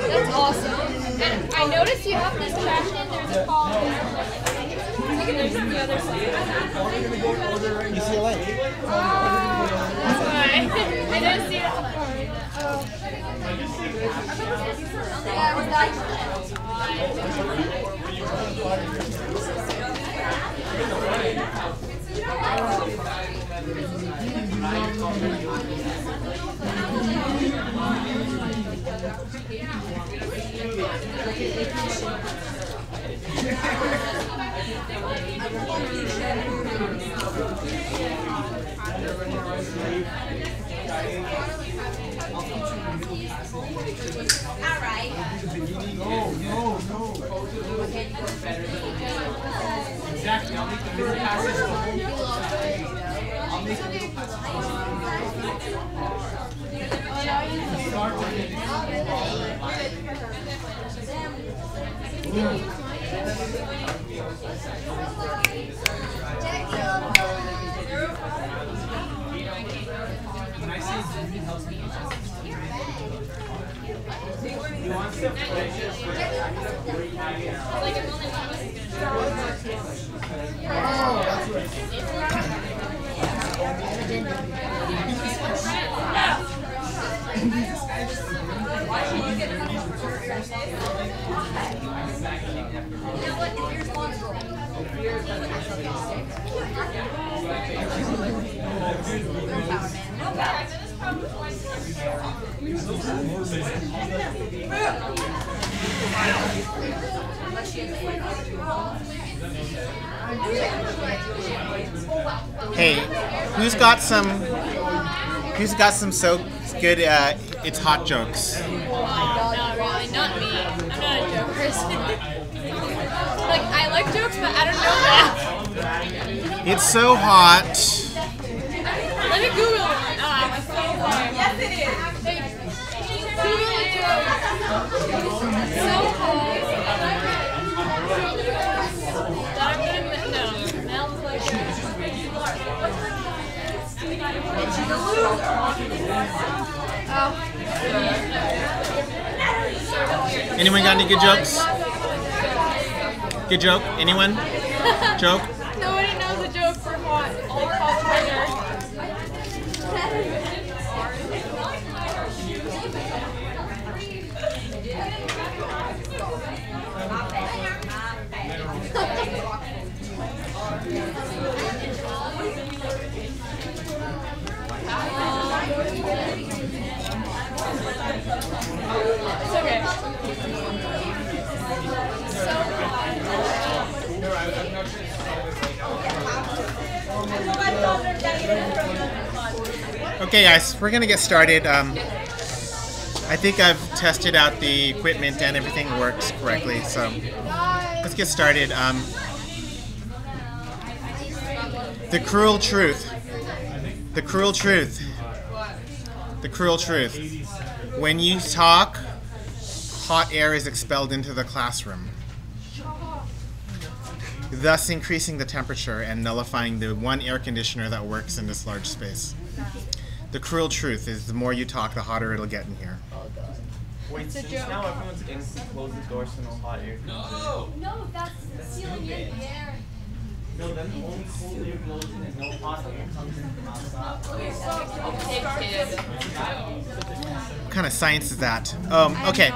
That's awesome. And I noticed you have this trash can. There's a call. Look at there's on the other side. UCLA. I didn't see it. Exactly. I'll make the middle passes. I'll make the middle passes. When I say Jimmy helps me, you want to Hey, who's got some so good it's hot jokes? Not really, not me. I'm not a joke person. Like, I like jokes, but I don't know that. It's so hot. Let me Google it. Yes, it is. Google it. So hot. That I'm gonna no. Mel's like Anyone got any good jokes? Good joke? Anyone? Joke? Nobody knows a joke for hot. Like hot Twitter. It's okay. Okay guys, we're gonna get started. I think I've tested out the equipment and everything works correctly, so let's get started. The cruel truth. The cruel truth. The cruel truth. When you talk, hot air is expelled into the classroom, thus increasing the temperature and nullifying the one air conditioner that works in this large space. The cruel truth is the more you talk, the hotter it'll get in here. Wait, since now everyone's in, close the doors so no hot air comes in. No, that's sealing in the air. No, then only cold air blows in and no hot air comes in from outside. What kind of science is that? Okay.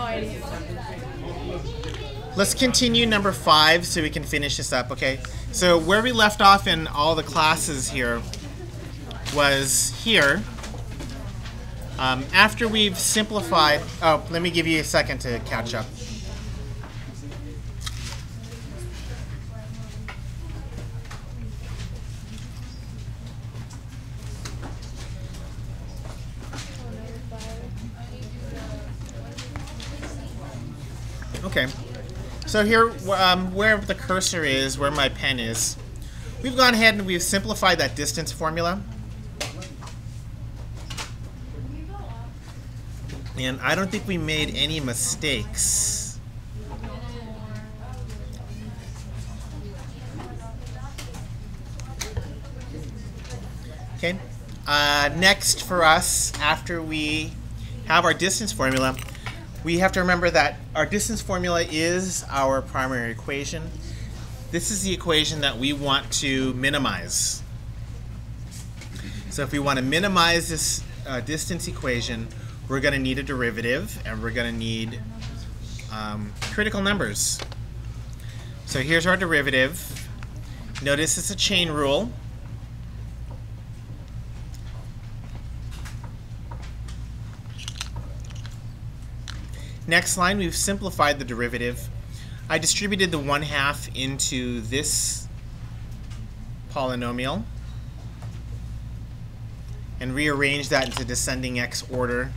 Let's continue number 5 so we can finish this up, okay? So where we left off in all the classes here was here. After we've simplified, let me give you a second to catch up. Okay, so here where the cursor is, where my pen is, we've gone ahead and we've simplified that distance formula. And I don't think we made any mistakes. Okay. Next for us, after we have our distance formula, we have to remember that our distance formula is our primary equation. This is the equation that we want to minimize. So if we want to minimize this distance equation, we're going to need a derivative, and we're going to need critical numbers. So here's our derivative. Notice it's a chain rule. Next line, we've simplified the derivative. I distributed the 1/2 into this polynomial and rearranged that into descending x order,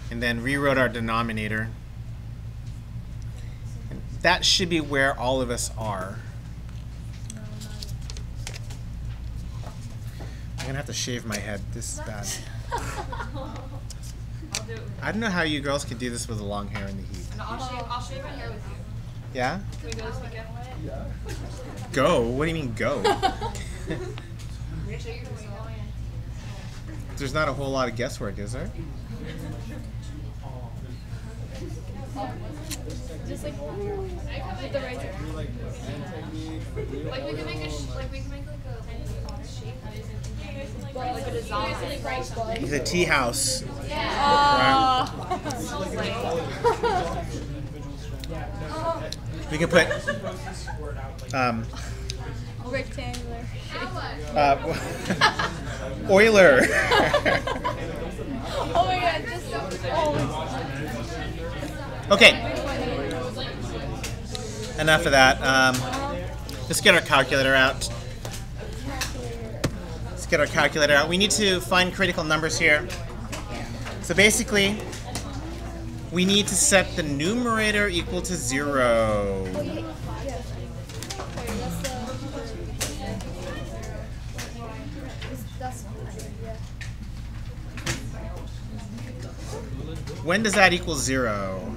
and then rewrote our denominator. And that should be where all of us are. I'm gonna have to shave my head. This is bad. I don't know how you girls could do this with the long hair in the heat. No, I'll shave my hair with you. Yeah? Can we go this weekend? Yeah. Go? What do you mean go? There's not a whole lot of guesswork, is there? Just like with the right. Like we can make a shape, like a design. It's a tea house. Yeah. We can put Rectangular. Euler. Oh my god, just so. Okay. Enough of that. Let's get our calculator out. We need to find critical numbers here. So basically, we need to set the numerator equal to 0. When does that equal 0?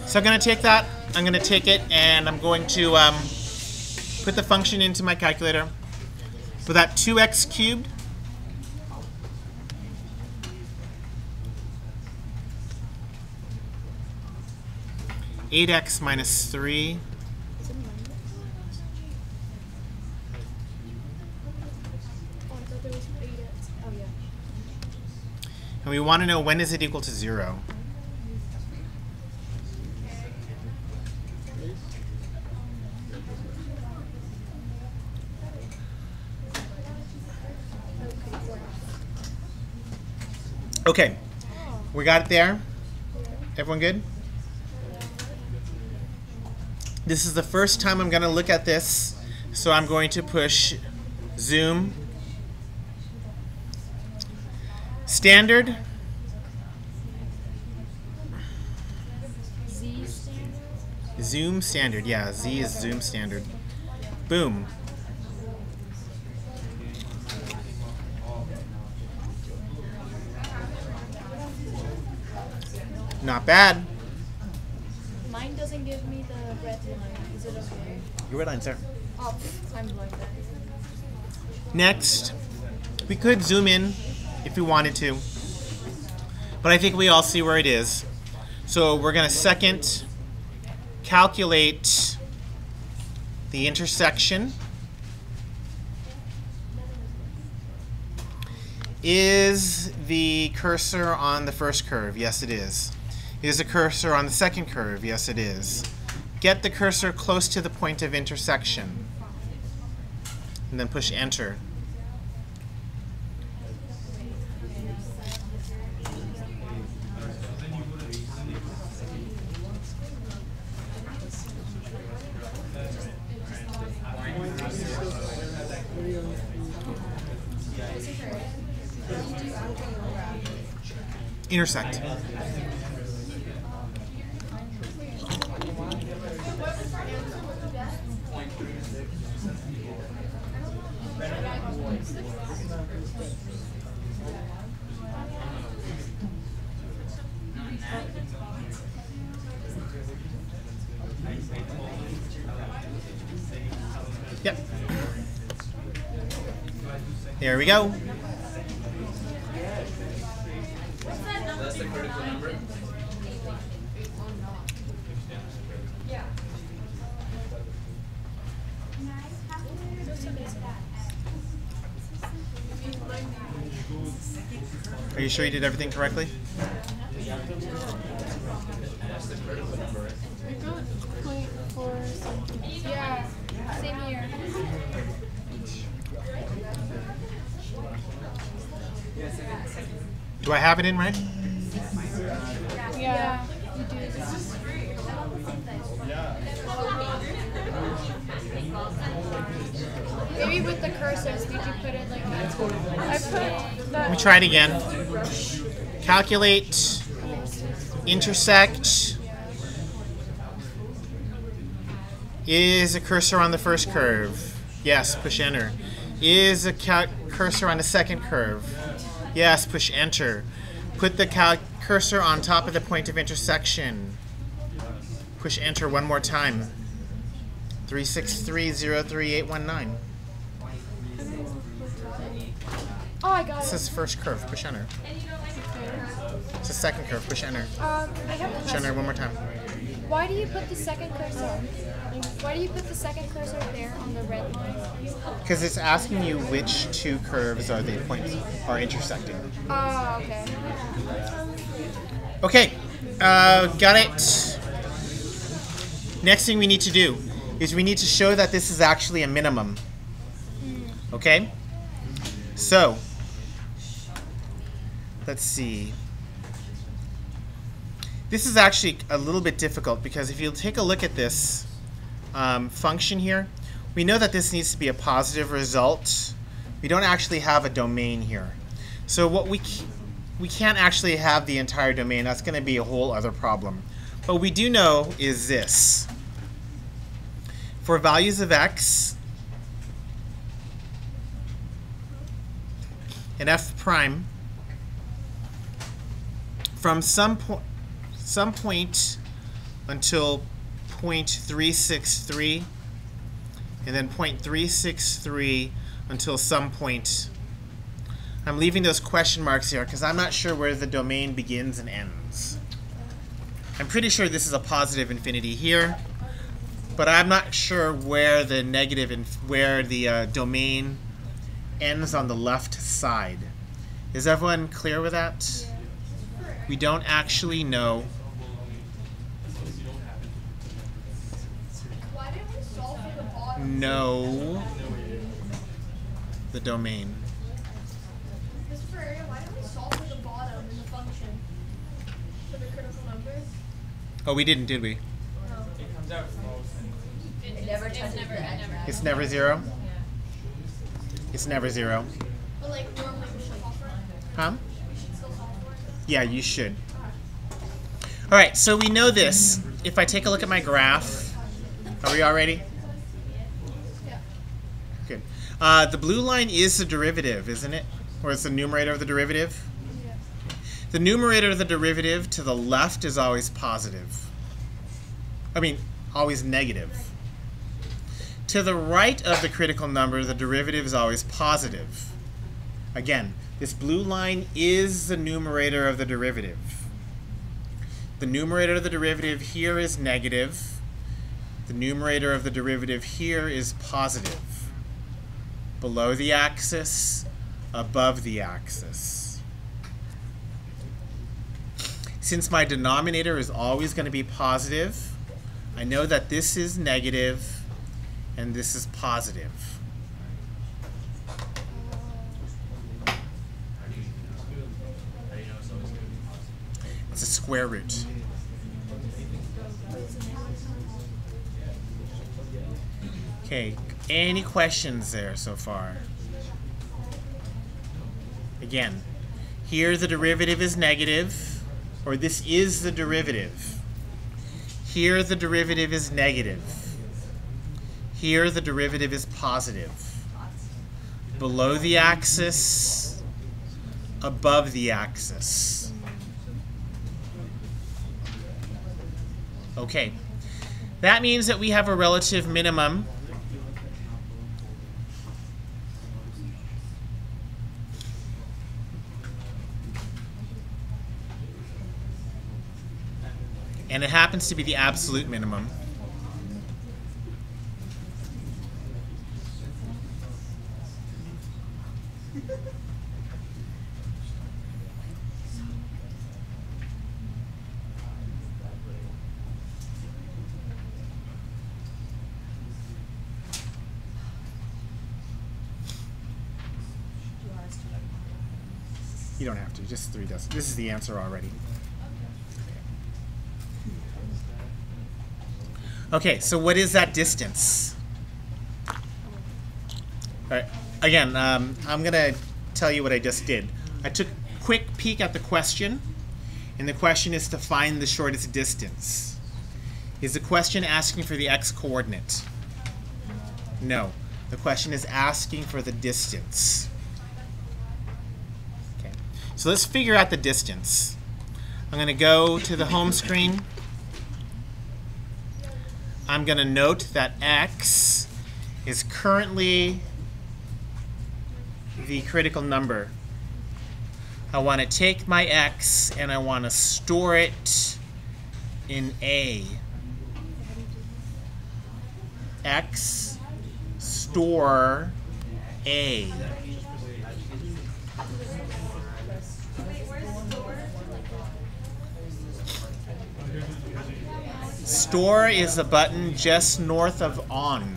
So I'm going to take that, I'm going to take it, and I'm going to put the function into my calculator. For that 2x cubed, (8x minus 3) and we want to know when is it equal to 0. Okay, we got it there. Everyone good? This is the first time I'm going to look at this, so I'm going to push zoom. Standard. Z standard? Zoom standard, yeah, Z is zoom standard. Boom. Not bad. Mine doesn't give me the red line. Is it okay? Your red line's there. Oh, I'm blind then. Next, we could zoom in if we wanted to, but I think we all see where it is. So we're going to second calculate the intersection. Is the cursor on the first curve? Yes, it is. Is the cursor on the second curve? Yes, it is. Get the cursor close to the point of intersection, and then push enter. Intersect. Yep. There we go. That's the critical number. Are you sure you did everything correctly? That's the critical number, right? I got 0.4 something. Yeah, same here. Do I have it in right? Yeah, you do. Maybe with the cursors, did you put it like that? I put Let the... me try it again. Calculate, intersect. Is a cursor on the first curve? Yes, push enter. Is a cursor on the second curve? Yes, push enter. Put the cursor on top of the point of intersection. Push enter one more time. 363-03819. Oh, I got This it. is first curve. Push enter. It's the second curve. Push enter. I have a Push enter question. one more time. Why do you put the second cursor? Why do you put the second cursor there on the red line? Because it's asking you which two curves are the points are intersecting. Oh, okay. Okay, got it. Next thing we need to do is we need to show that this is actually a minimum. Okay? So, let's see. This is actually a little bit difficult because if you take a look at this function here, we know that this needs to be a positive result. We don't actually have a domain here. So what we can't actually have the entire domain. That's going to be a whole other problem. What we do know is this. For values of x and f prime, from some point until 0.363, and then 0.363 until some point. I'm leaving those question marks here because I'm not sure where the domain begins and ends. I'm pretty sure this is a positive infinity here, but I'm not sure where the negative and where the domain ends on the left side. Is everyone clear with that? We don't actually know. Why didn't we solve for the bottom? Know the domain. Mr. Ferreira, why didn't we solve for the bottom in the function? For the critical numbers? Oh, we didn't, did we? It comes out false. It never touches the x. It's never zero? It's never zero. But like normally we should solve for it. Huh? We should still solve for it. Yeah, you should. All right, so we know this. If I take a look at my graph, are we all ready? Yeah. Good. The blue line is the derivative, isn't it? Or it's the numerator of the derivative? Yeah. The numerator of the derivative to the left is always positive. I mean, always negative. To the right of the critical number, the derivative is always positive. Again, this blue line is the numerator of the derivative. The numerator of the derivative here is negative. The numerator of the derivative here is positive. Below the axis, above the axis. Since my denominator is always going to be positive, I know that this is negative and this is positive. It's a square root. Okay, any questions there so far? Again, here the derivative is negative, or this is the derivative. Here the derivative is negative. Here the derivative is positive. below the axis, above the axis. Okay, that means that we have a relative minimum and it happens to be the absolute minimum. You don't have to, just 3 does. This is the answer already. Okay, so what is that distance? All right, again, I'm going to tell you what I just did. I took a quick peek at the question, and the question is to find the shortest distance. Is the question asking for the x-coordinate? No. The question is asking for the distance. Okay, so let's figure out the distance. I'm going to go to the home screen. I'm going to note that x is currently the critical number. I want to take my x and I want to store it in A. X store A. Store is a button just north of on.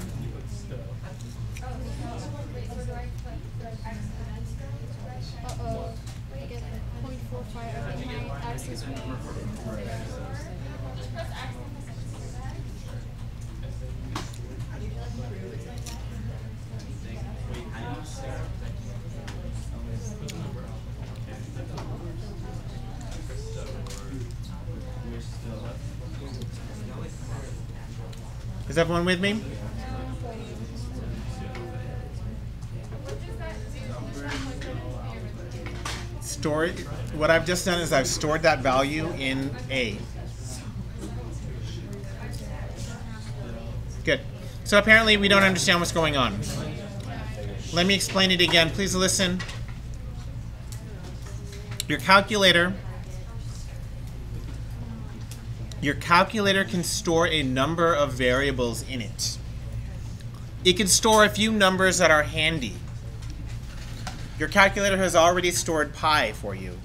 Uh-oh. I get 0.45 my access. Is everyone with me? What I've just done is I've stored that value in A. Good. So apparently we don't understand what's going on. Let me explain it again. Please listen. Your calculator can store a number of variables in it. It can store a few numbers that are handy. Your calculator has already stored pi for you.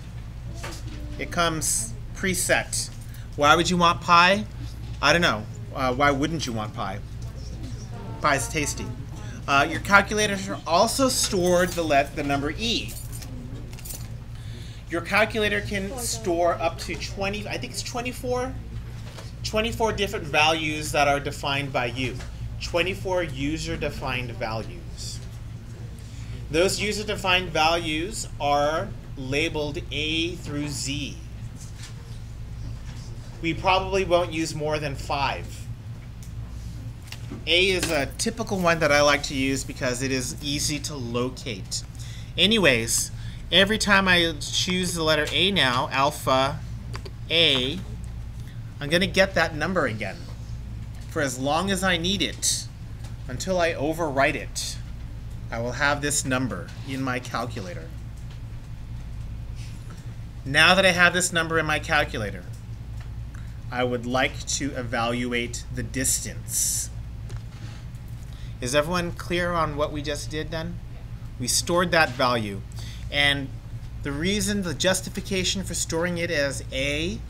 It comes preset. Why would you want pi? I don't know. Why wouldn't you want pi? Pi is tasty. Your calculator also stored the number e. Your calculator can store up to 20, I think it's 24 different values that are defined by you. 24 user-defined values. Those user-defined values are labeled A through Z. We probably won't use more than 5. A is a typical one that I like to use because it is easy to locate. Anyways, every time I choose the letter A now, alpha A, I'm going to get that number again for as long as I need it until I overwrite it. I will have this number in my calculator. Now that I have this number in my calculator, I would like to evaluate the distance. Is everyone clear on what we just did then? We stored that value. And the reason, the justification for storing it as A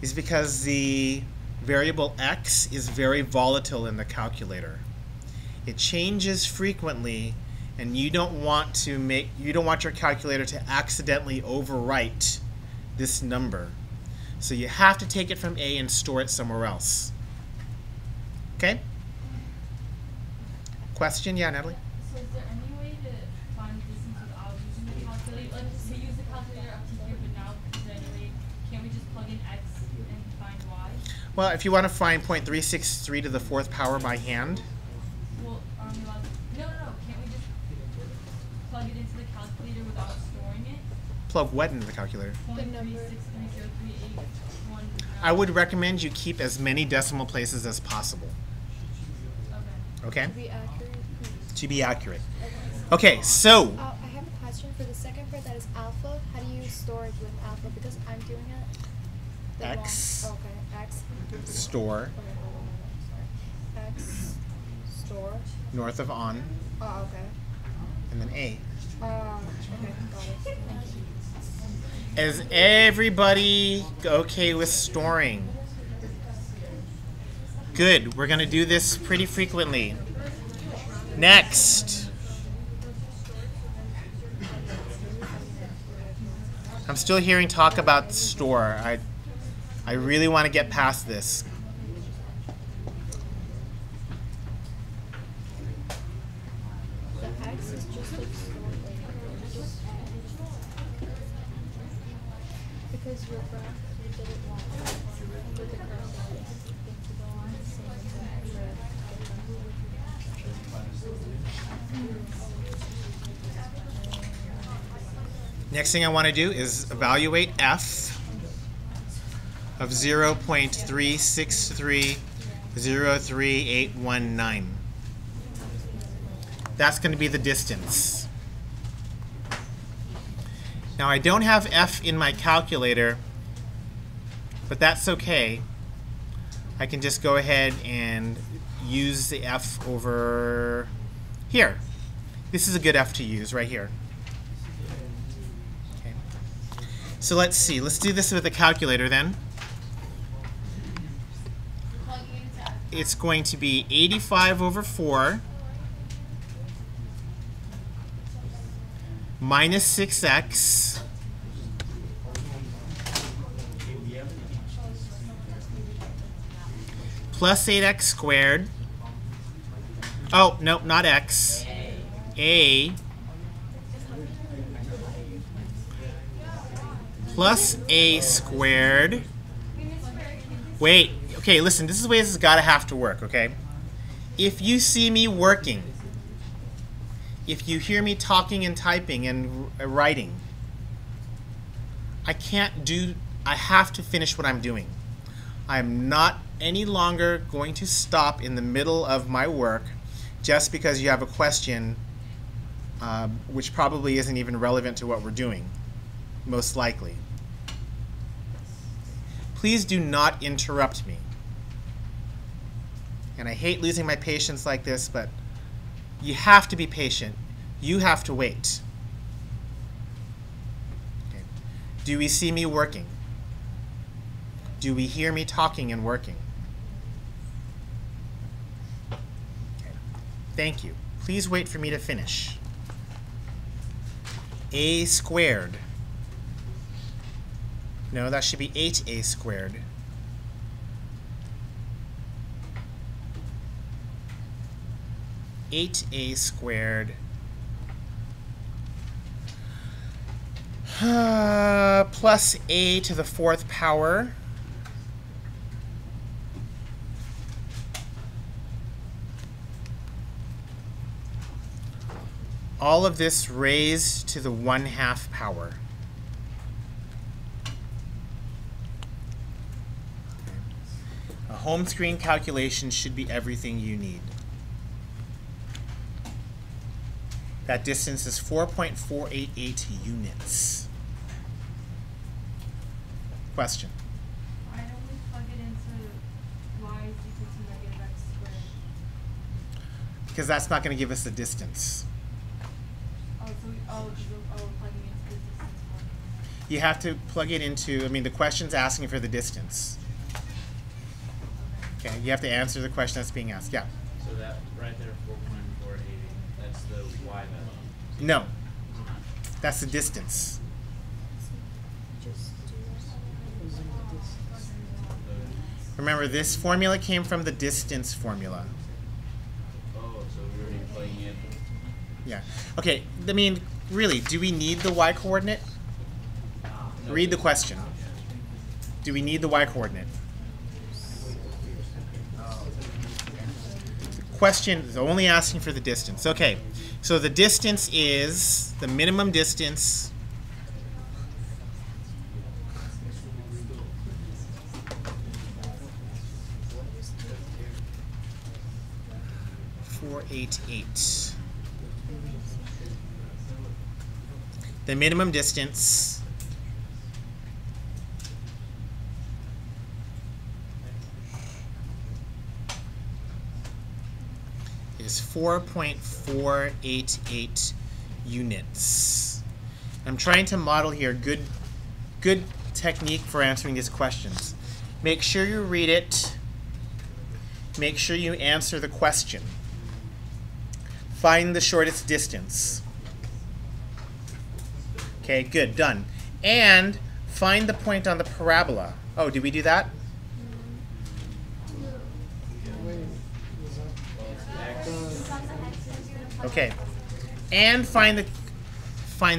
is because the variable x is very volatile in the calculator. It changes frequently, and you don't want your calculator to accidentally overwrite this number. So you have to take it from A and store it somewhere else. Okay? Question? Yeah, Natalie? So is there any way to find the distance without using the calculator? Like, say use the calculator up to here, but now is there any way, can't we just plug in x and find y? Well, if you want to find 0.363 to the 4th power by hand, Well, are we allowed to, no, can't we just, plug it into the calculator without storing it? Plug what into the calculator? The number. 0.3630381. I would recommend you keep as many decimal places as possible. Okay. Okay? To be accurate. To be accurate. Okay, so I have a question for the second part that is alpha. How do you store it with alpha? Because I'm doing it. the X. wrong- Okay, X. store Okay, hold on. Sorry. X store. north of on, Oh, okay. and then A. Okay, got it. Thank you. Is everybody okay with storing? Good. We're going to do this pretty frequently. Next. I'm still hearing talk about store. I really want to get past this. The X is just like stored because your graph you did it once with the cursor thing to go on same as the Next thing I want to do is evaluate f of 0.363033819. That's going to be the distance. Now I don't have f in my calculator, but that's okay. I can just go ahead and use the f over here. This is a good f to use right here. Okay. So let's see. Let's do this with a calculator then. It's going to be 85 over 4 minus 6x plus 8x squared. Oh, nope, not x. A plus a squared. Wait, okay, listen, this is the way this has got to have to work, okay? If you see me working, if you hear me talking and typing and writing, I have to finish what I'm doing. I'm not any longer going to stop in the middle of my work just because you have a question which probably isn't even relevant to what we're doing, most likely. Please do not interrupt me. And I hate losing my patience like this, but you have to be patient. You have to wait. Okay. Do we see me working? Do we hear me talking and working? Okay. Thank you. Please wait for me to finish. A squared. No, that should be 8a squared. A squared plus a to the 4th power all of this raised to the 1/2 power. A home screen calculation should be everything you need. That distance is 4.488 units. Question? Why don't we plug it into y is equal to negative x squared? Because that's not going to give us the distance. Oh, so we're plugging into the distance formula. You have to plug it into, I mean, the question's asking for the distance. Okay, you have to answer the question that's being asked. Yeah. So that right there, 4.480, that's the y value. No. That's the distance. Just do Remember, this formula came from the distance formula. Oh, so we're already plugging in. Yeah. Okay, I mean, really, do we need the y coordinate? Read the question. Do we need the y coordinate? The question is only asking for the distance. Okay, so the distance is the minimum distance. .488. The minimum distance is 4.488 units. I'm trying to model here good technique for answering these questions. Make sure you read it. Make sure you answer the question. Find the shortest distance. Okay, good, done. And find the point on the parabola. Oh, did we do that? Okay. And find the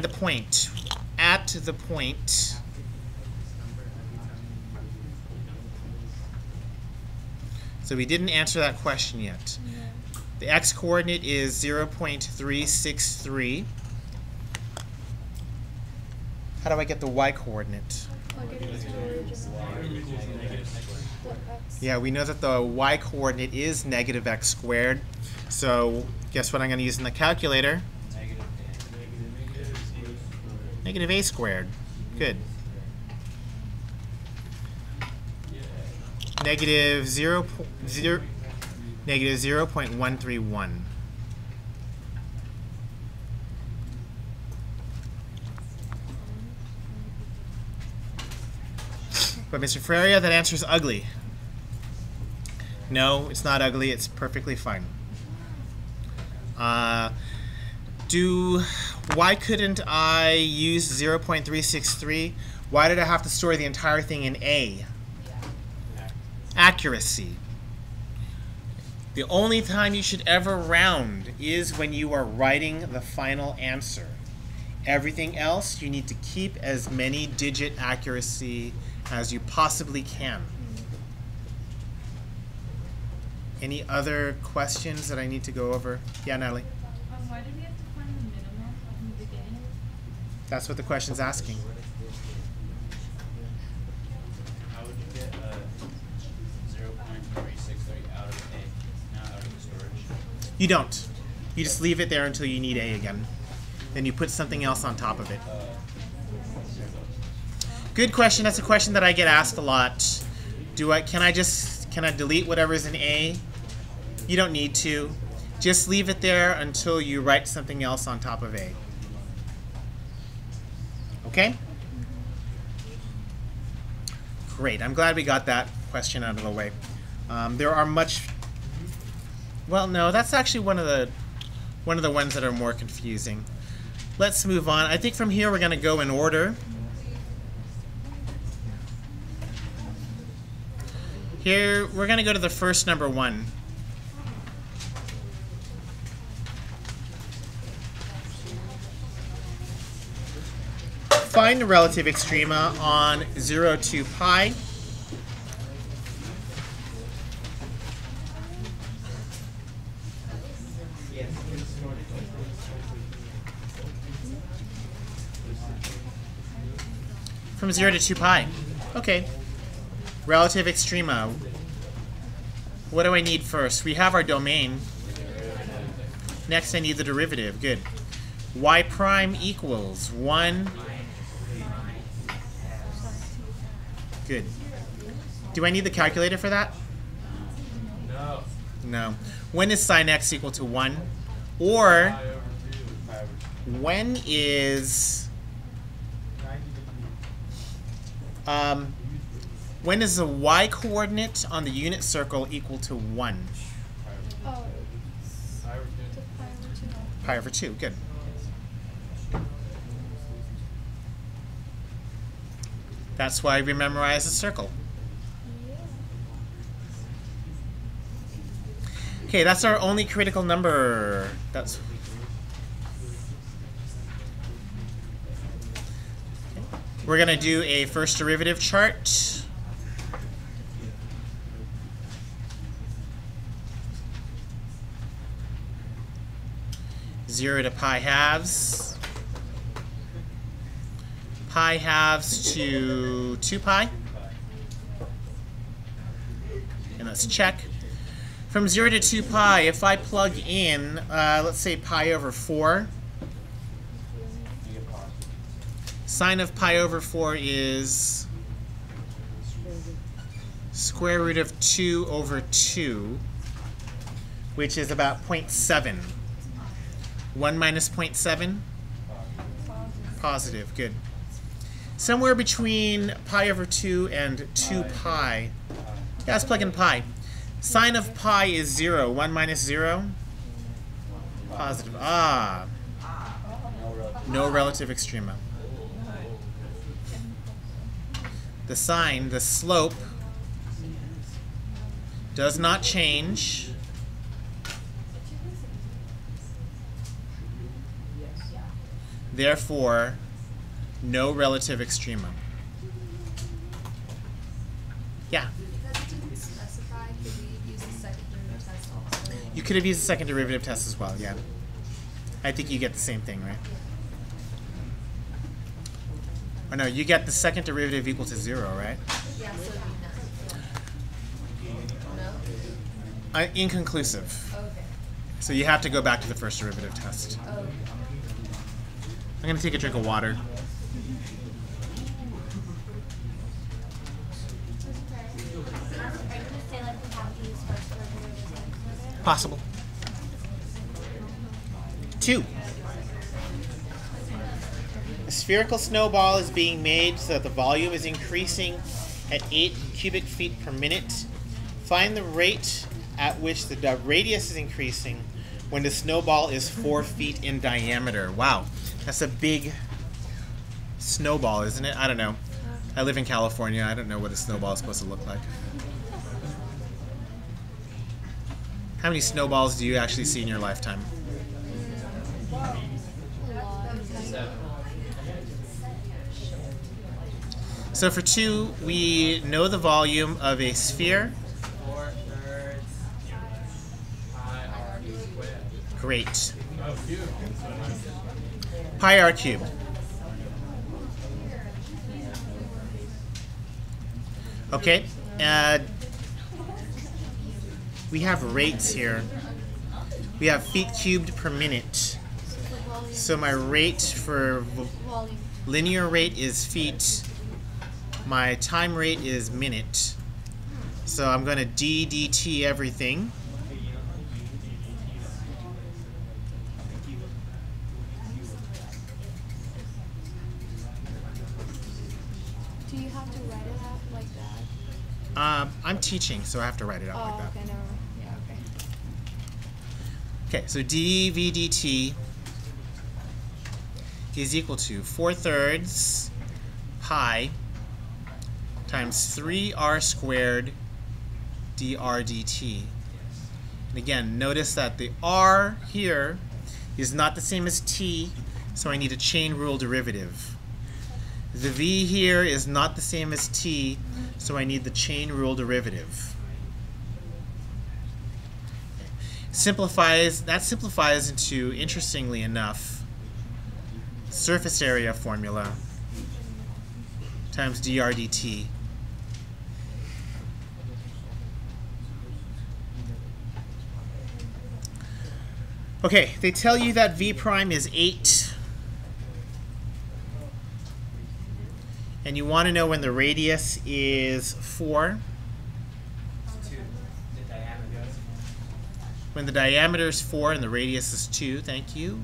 point. At the point. So we didn't answer that question yet. The x-coordinate is 0.363. How do I get the y-coordinate? Yeah, we know that the y-coordinate is negative x squared. So guess what I'm going to use in the calculator? Negative a squared. Good. Negative 0.131. But Mr. Ferreira, that answer is ugly. No, it's not ugly. It's perfectly fine. Why couldn't I use 0.363? Why did I have to store the entire thing in A? Accuracy. The only time you should ever round is when you are writing the final answer. Everything else, you need to keep as many digit accuracy as you possibly can. Any other questions that I need to go over? Yeah, Natalie? Why did we have to find the minimum in the beginning? That's what the question's asking. How would you get 0.363 out of A, not out of the storage? You don't. You just leave it there until you need A again. Then you put something else on top of it. Good question. That's a question that I get asked a lot. Can I delete whatever's in A? You don't need to. Just leave it there until you write something else on top of A. Okay? Great. I'm glad we got that question out of the way. There are well, no, that's actually one of the ones that are more confusing. Let's move on. I think from here we're going to go in order. Here, we're going to go to the first number 1. Find the relative extrema on 0 to pi. From 0 to 2 pi. Okay. Relative extrema. What do I need first? We have our domain. Next I need the derivative. Good. Y prime equals 1. Good. Do I need the calculator for that? No. No. When is sine x equal to 1? Or when is the y-coordinate on the unit circle equal to 1? Oh, Pi over 2. Good. That's why we memorize a circle. Okay, that's our only critical number. We're going to do a first derivative chart. 0 to pi halves. Pi halves to 2 pi. And let's check. From 0 to 2 pi, if I plug in, let's say pi over 4, sine of pi over 4 is square root of 2 over 2, which is about 0.7. 1 minus 0.7? Positive, good. Somewhere between pi over 2 and 2 pi. Yeah, let's plug in pi. Sine of pi is 0. 1 minus 0? Positive. Ah. No relative extrema. The sine, the slope, does not change. Therefore, no relative extrema. Yeah? Because it didn't specify, could we use the second derivative test also? You could have used the second derivative test as well, yeah. I think you get the same thing, right? Or no, you get the second derivative equal to 0, right? Yeah, so it'd be none. No? Inconclusive. Okay. So you have to go back to the first derivative test. Okay. I'm going to take a drink of water. Possible. 2. A spherical snowball is being made so that the volume is increasing at 8 cubic feet per minute. Find the rate at which the radius is increasing when the snowball is 4 feet in diameter. Wow, that's a big snowball, isn't it? I don't know. I live in California. I don't know what a snowball is supposed to look like. How many snowballs do you actually see in your lifetime? So for 2, we know the volume of a sphere. 4/3 pi r squared. Great. Pi r cubed. Okay. We have rates here. We have feet cubed per minute. So my rate for linear rate is feet. My time rate is minute. So I'm going to dt everything. Do you have to write it out like that? I'm teaching, so I have to write it out like that. Okay, no. Yeah, okay. Okay, so dv dt is equal to 4/3 pi times 3r squared dr dt. And again, notice that the r here is not the same as t, so I need a chain rule derivative. The v here is not the same as t, so I need the chain rule derivative. That simplifies into, interestingly enough, surface area formula times dr dt. Okay, they tell you that v prime is 8. And you want to know when the radius is 4. When the diameter is 4 and the radius is 2, thank you.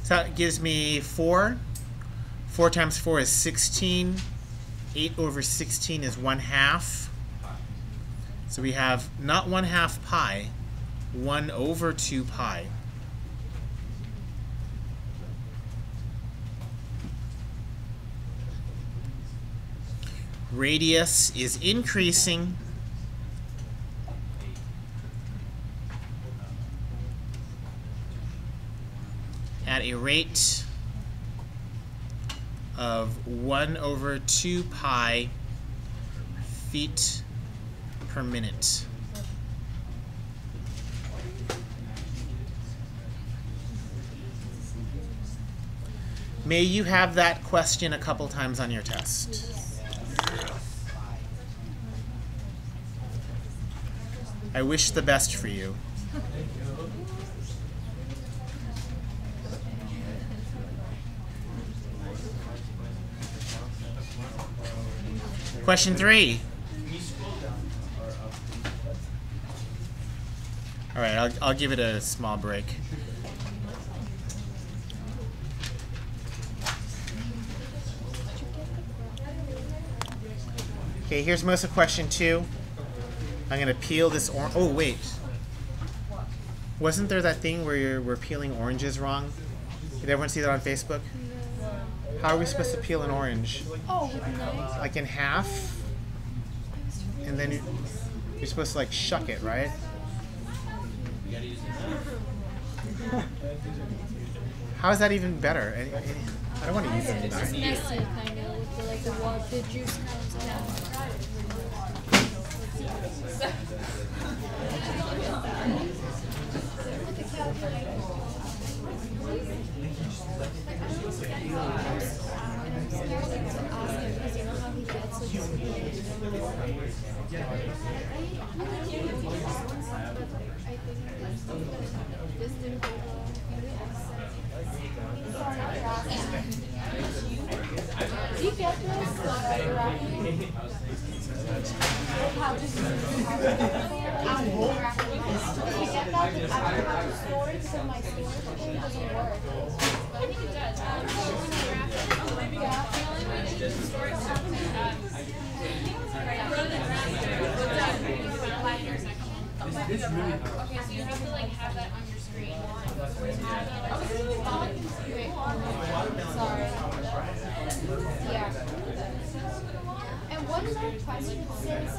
So that gives me 4. 4 times 4 is 16. 8 over 16 is 1/2. So we have not 1/2 pi, 1 over 2 pi. Radius is increasing at a rate of 1 over 2 pi feet per minute. May you have that question a couple times on your test. I wish the best for you. Question 3. All right, I'll give it a small break. Okay, here's most of question 2. I'm gonna peel this orange. Oh wait, wasn't there that thing where we're peeling oranges wrong? Did everyone see that on Facebook? How are we supposed to peel an orange? Oh, with knives. Like in half, and then you're supposed to like shuck it, right? How is that even better? I don't want to use it. It's just messy, kind of, with the water, the juice comes out. Do you get this? How to store it, so my storage thing doesn't work. I think it does. Okay, so you have to like have that on your screen. Sorry. Yeah. And one more question says,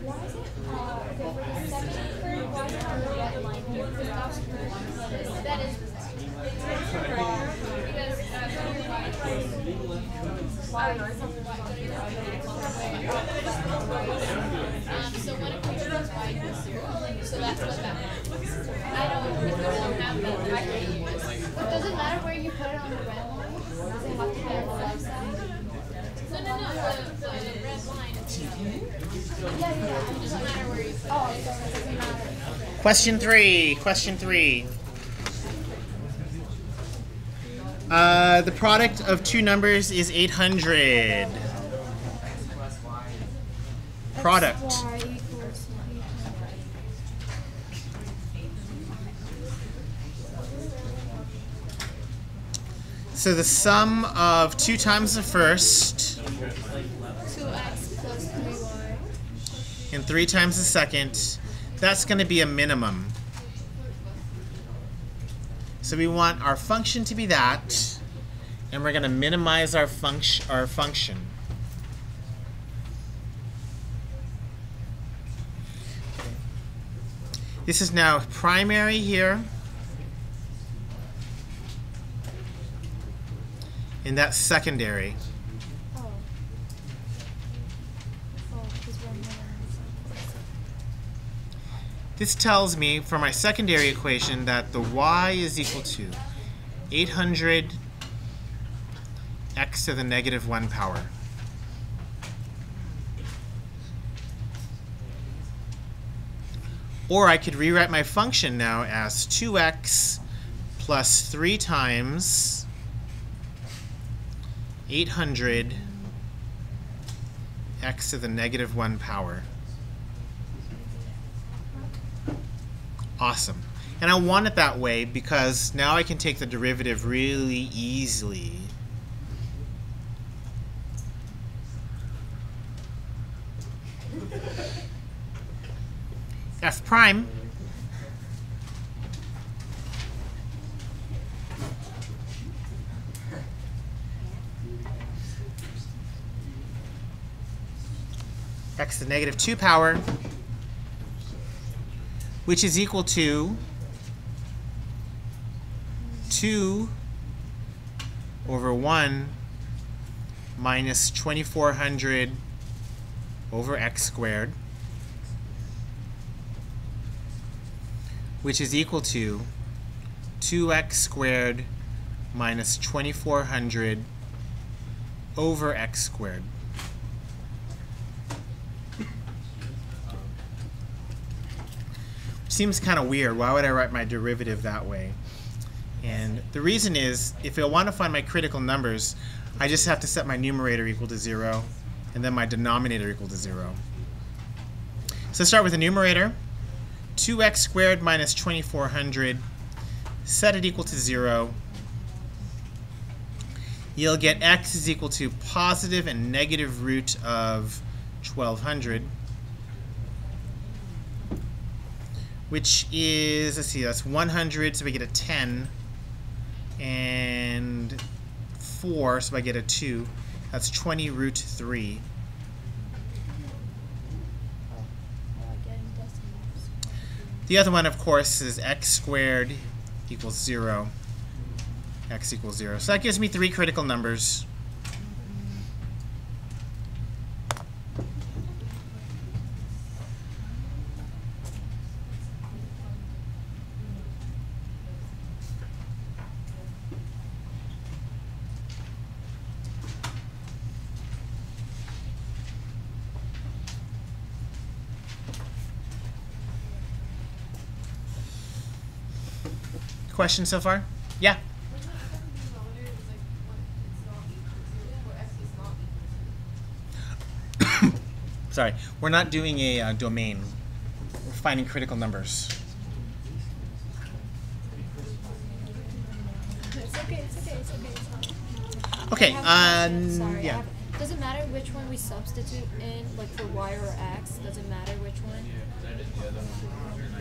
why is it, okay, for the second curve, why is it on the red line here? For the top curve, that is So one equation is y equals 0. So that's what that means. I don't have that directly used. But does it matter where you put it on the red line? Does it have to be on the left side? No, the red line is Yeah. it doesn't matter where you put it. Oh, so it doesn't matter. Question 3. Question 3. The product of two numbers is 800. Product. Y equals 800. So the sum of 2 times the first 2x plus 3y. and 3 times the second, that's going to be a minimum. So we want our function to be that, and we're going to minimize our function. This is now primary here, and that's secondary. Oh. Oh, because we're minimizing. This tells me for my secondary equation that the y is equal to 800 x to the negative 1 power. Or I could rewrite my function now as 2x plus 3 times 800 x to the negative 1 power. Awesome. And I want it that way because now I can take the derivative really easily. F prime x to the negative 2 power, which is equal to 2 over 1 minus 2400 over x squared, which is equal to 2x squared minus 2400 over x squared. Seems kind of weird. Why would I write my derivative that way? And the reason is, if I want to find my critical numbers, I just have to set my numerator equal to 0 and then my denominator equal to 0. So start with the numerator. 2x squared minus 2400. Set it equal to 0. You'll get x is equal to positive and negative root of 1200, which is, let's see, that's 100, so we get a 10, and 4, so I get a 2. That's 20 root 3. The other one, of course, is x squared equals 0. X equals 0. So that gives me 3 critical numbers. Questions so far? Yeah? Sorry, we're not doing a domain. We're finding critical numbers. It's okay, it's okay, it's okay. It's not. Okay, I have a question. Sorry, yeah. Does it matter which one we substitute in, like for y or x? Does it matter which one?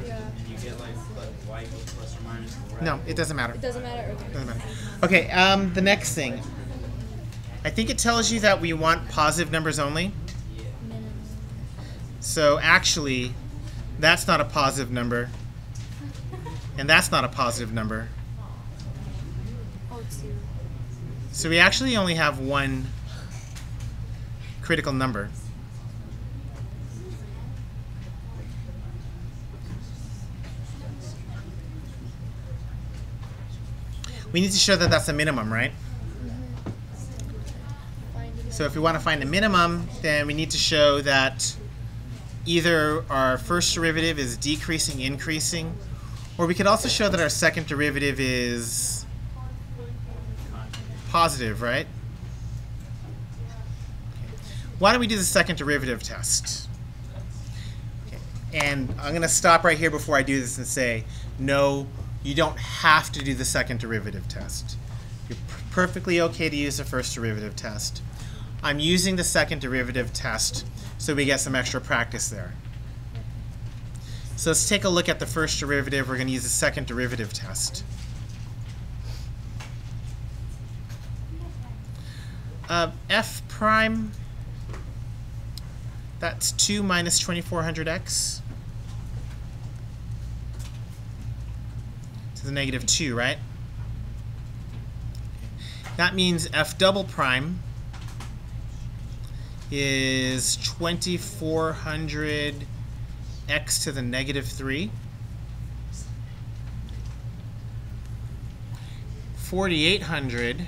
Yeah. You get like y equals plus or minus. No, it doesn't matter. It doesn't matter. Okay. Doesn't matter. Okay, the next thing. I think it tells you that we want positive numbers only. Minimum. So actually, that's not a positive number. And that's not a positive number. Oh, 2. So we actually only have one critical number. We need to show that that's a minimum, right? So if we want to find the minimum, then we need to show that either our first derivative is decreasing, increasing, or we could also show that our second derivative is positive, right? Why don't we do the second derivative test? Okay. And I'm going to stop right here before I do this and say, no, you don't have to do the second derivative test. You're perfectly okay to use the first derivative test. I'm using the second derivative test so we get some extra practice there. So let's take a look at the first derivative. We're going to use the second derivative test. F prime, that's 2 minus 2400x to the negative 2, right? That means F double prime is 2400 x to the negative 3. 4800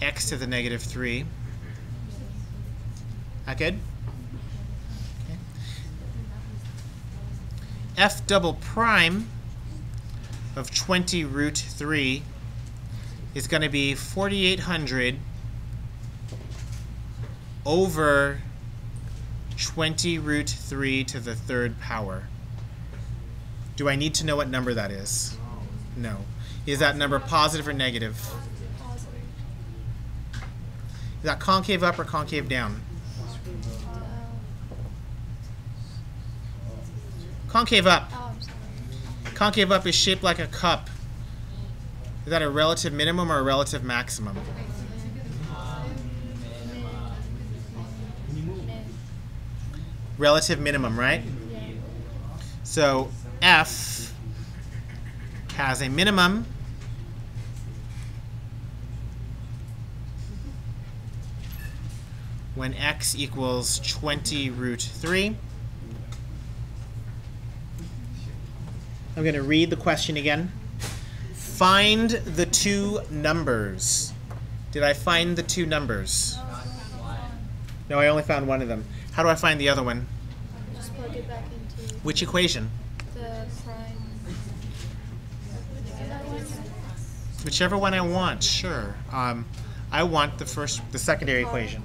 x to the negative 3. That good? Okay. F double prime of 20 root 3 is going to be 4800 over 20 root 3 to the third power. Do I need to know what number that is? No. Is that number positive or negative? Positive. Is that concave up or concave down? Concave up. Oh, I'm sorry. Concave up is shaped like a cup. Is that a relative minimum or a relative maximum? Relative minimum, right? Yeah. So F has a minimum when x equals 20 root 3. I'm going to read the question again. Find the two numbers. Did I find the two numbers? No, I only found one of them. How do I find the other one? Just plug it back into Which equation? the prime. Whichever one I want, sure. I want the secondary equation.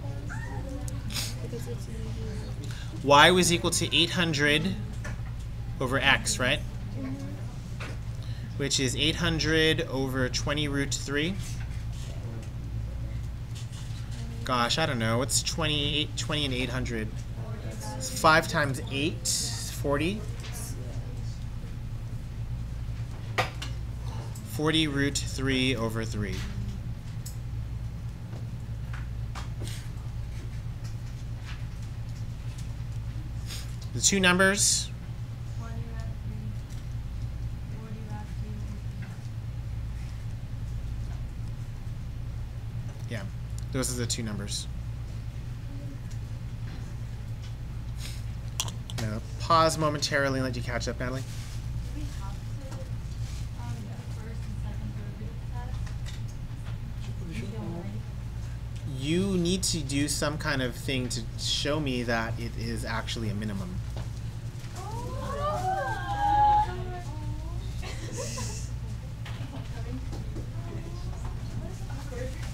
Because it's easier. Y was equal to 800 over x, right? Which is 800 over 20 root 3. Gosh, I don't know. What's 20 and 800? It's 5 times 8, 40. 40 root 3 over 3. The two numbers. 20 rack 3, 40 rack 3. Yeah, those are the two numbers. I'm gonna pause momentarily and let you catch up, Natalie. Do we have to the first and second derivative test? You need to do some kind of thing to show me that it is actually a minimum.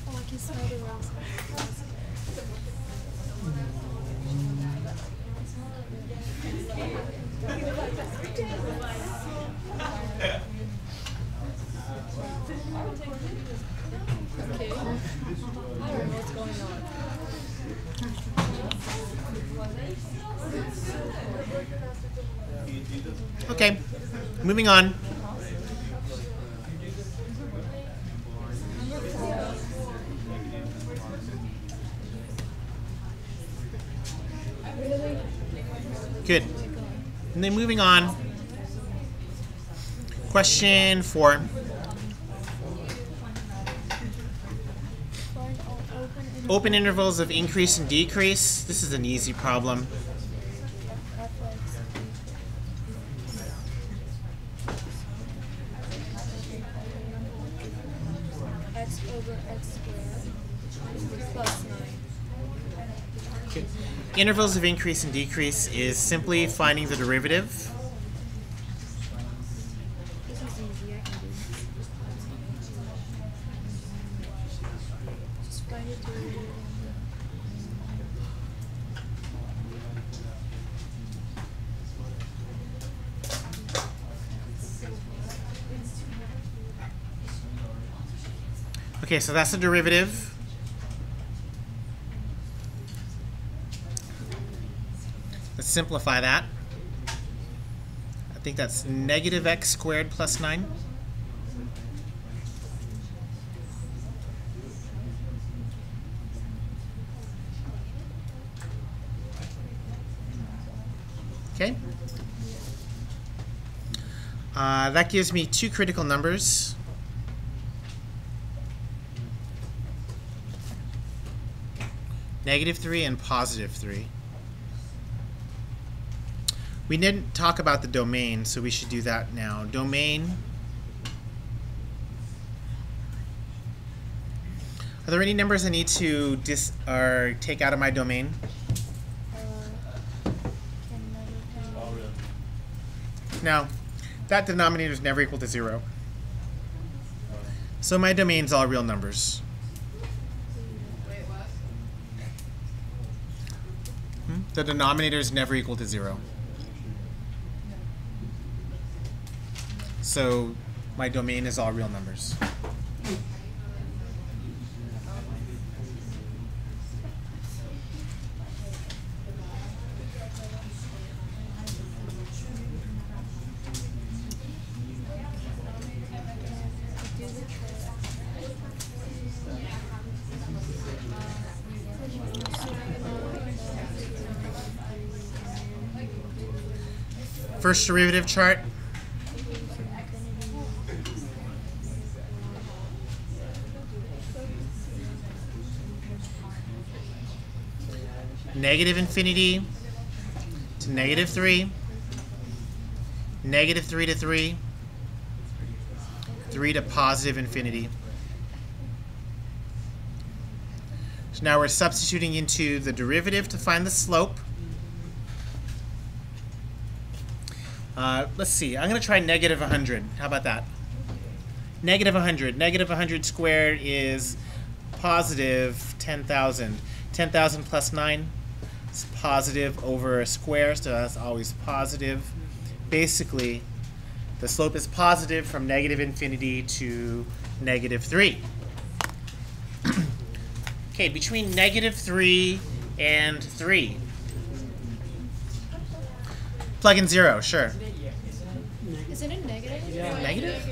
Oh, I can smell the rose. Okay. I don't know what's going on. Okay, moving on. Really? Good. And then moving on. Question 4. Find all Open intervals of increase and decrease. This is an easy problem. x over x squared plus 9. Okay. Intervals of increase and decrease is simply finding the derivative. This is easy, I can do. Just find it derivative. Okay, so that's the derivative. Let's simplify that. I think that's negative x squared plus 9. Okay. That gives me two critical numbers. Negative 3 and positive 3. We didn't talk about the domain, so we should do that now. Domain. Are there any numbers I need to take out of my domain? No, that denominator is never equal to 0. So my domain's all real numbers. The denominator is never equal to 0. So my domain is all real numbers. First derivative chart. Negative infinity to negative 3, negative 3 to 3, 3 to positive infinity. So now we're substituting into the derivative to find the slope. Let's see, I'm going to try negative 100. How about that? Negative 100. Negative 100 squared is positive 10,000. 10,000 plus 9 is positive over a square, so that's always positive. Basically, the slope is positive from negative infinity to negative 3. Okay, between negative 3 and 3. Plug in 0, sure. Isn't it negative? Yeah. Negative?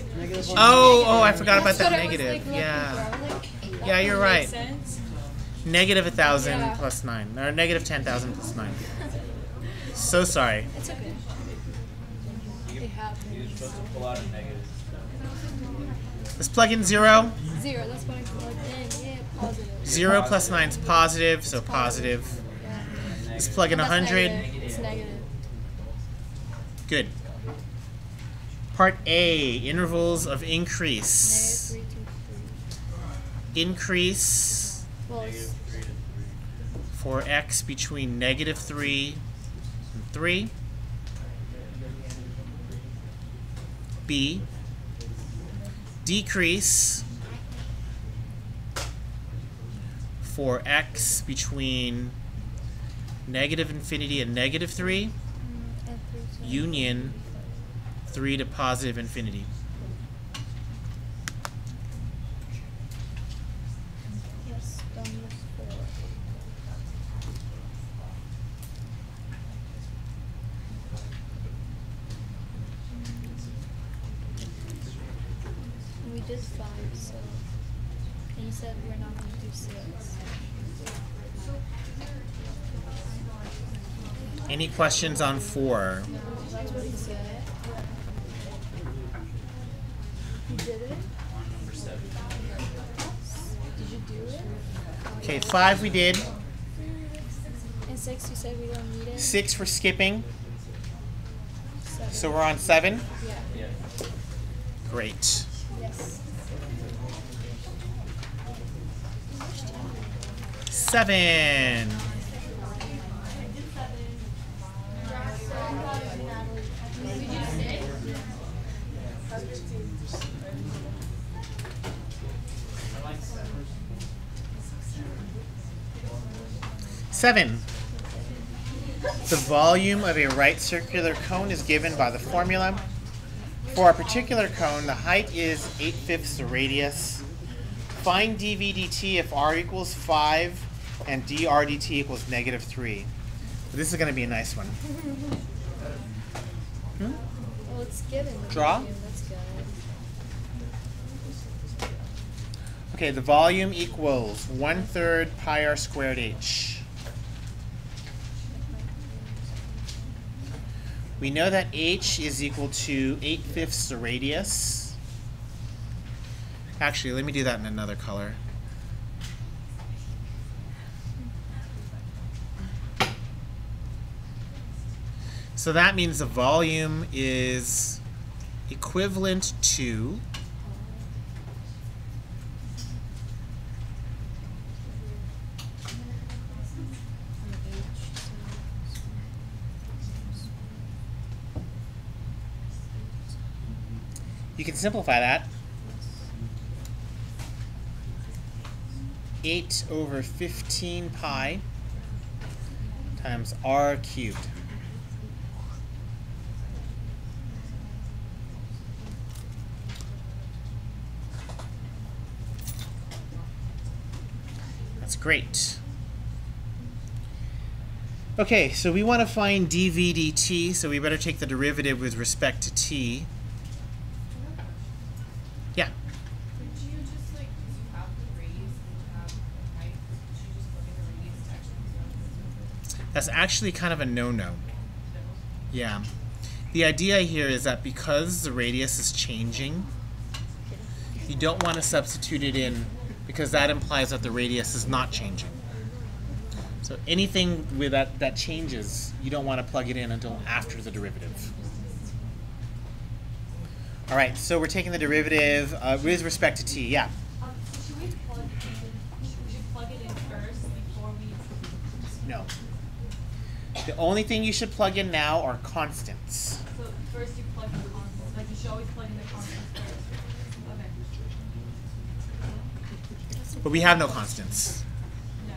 Oh, I forgot about that That's what I was, negative. like, Yeah. looking for. I was like, Yeah, you're right. Makes sense. Negative 1,000 Yeah. plus 9. Or negative 10,000 plus 9. So sorry. it's okay. They have You're supposed to pull out a negative stuff. Let's plug in 0. 0. That's what I plugged in. Yeah, positive. 0 plus 9 is positive, so positive. Yeah. Let's plug in That's 100. negative. It's negative. Good. Part A, intervals of increase. Negative 3 to 3. Increase Well, it's for x between negative 3 and 3. B, decrease for x between negative infinity and negative 3, and 3 to union 3 to positive infinity. yes, done with 4. We did 5, so. And you said we're not going to do 6. Any questions on 4? That's what he said. You did it? On number 7. Did you do it? Okay, 5 we did. And 6, you said we don't need it? 6 for skipping. 7. So we're on 7. Yeah. Yeah. Great. Yes. 7. Seven. The volume of a right circular cone is given by the formula. For a particular cone, the height is 8/5 the radius. Find dv dt if r equals 5 and dr dt equals negative 3. This is going to be a nice one. Well, it's given. the Draw? volume, That's good. Okay, the volume equals 1/3 pi r squared h. We know that h is equal to 8/5 the radius. Actually, let me do that in another color. So that means the volume is equivalent to you can simplify that. 8/15 pi times r cubed. That's great. Okay, so we want to find dv dt, so we better take the derivative with respect to t. Yeah. Could you just like, because you have the radius and you have the height, could you just look at the radius to actually know? That's actually kind of a no-no. Yeah. The idea here is that because the radius is changing, you don't want to substitute it in because that implies that the radius is not changing. So anything with that changes, you don't want to plug it in until after the derivative. All right, so we're taking the derivative with respect to t. Yeah. So should we plug it in? We should plug it in first before we. No. The only thing you should plug in now are constants. So first you plug in the constants. Like you should always plug in the constants first. Okay. But we have no constants. Yeah.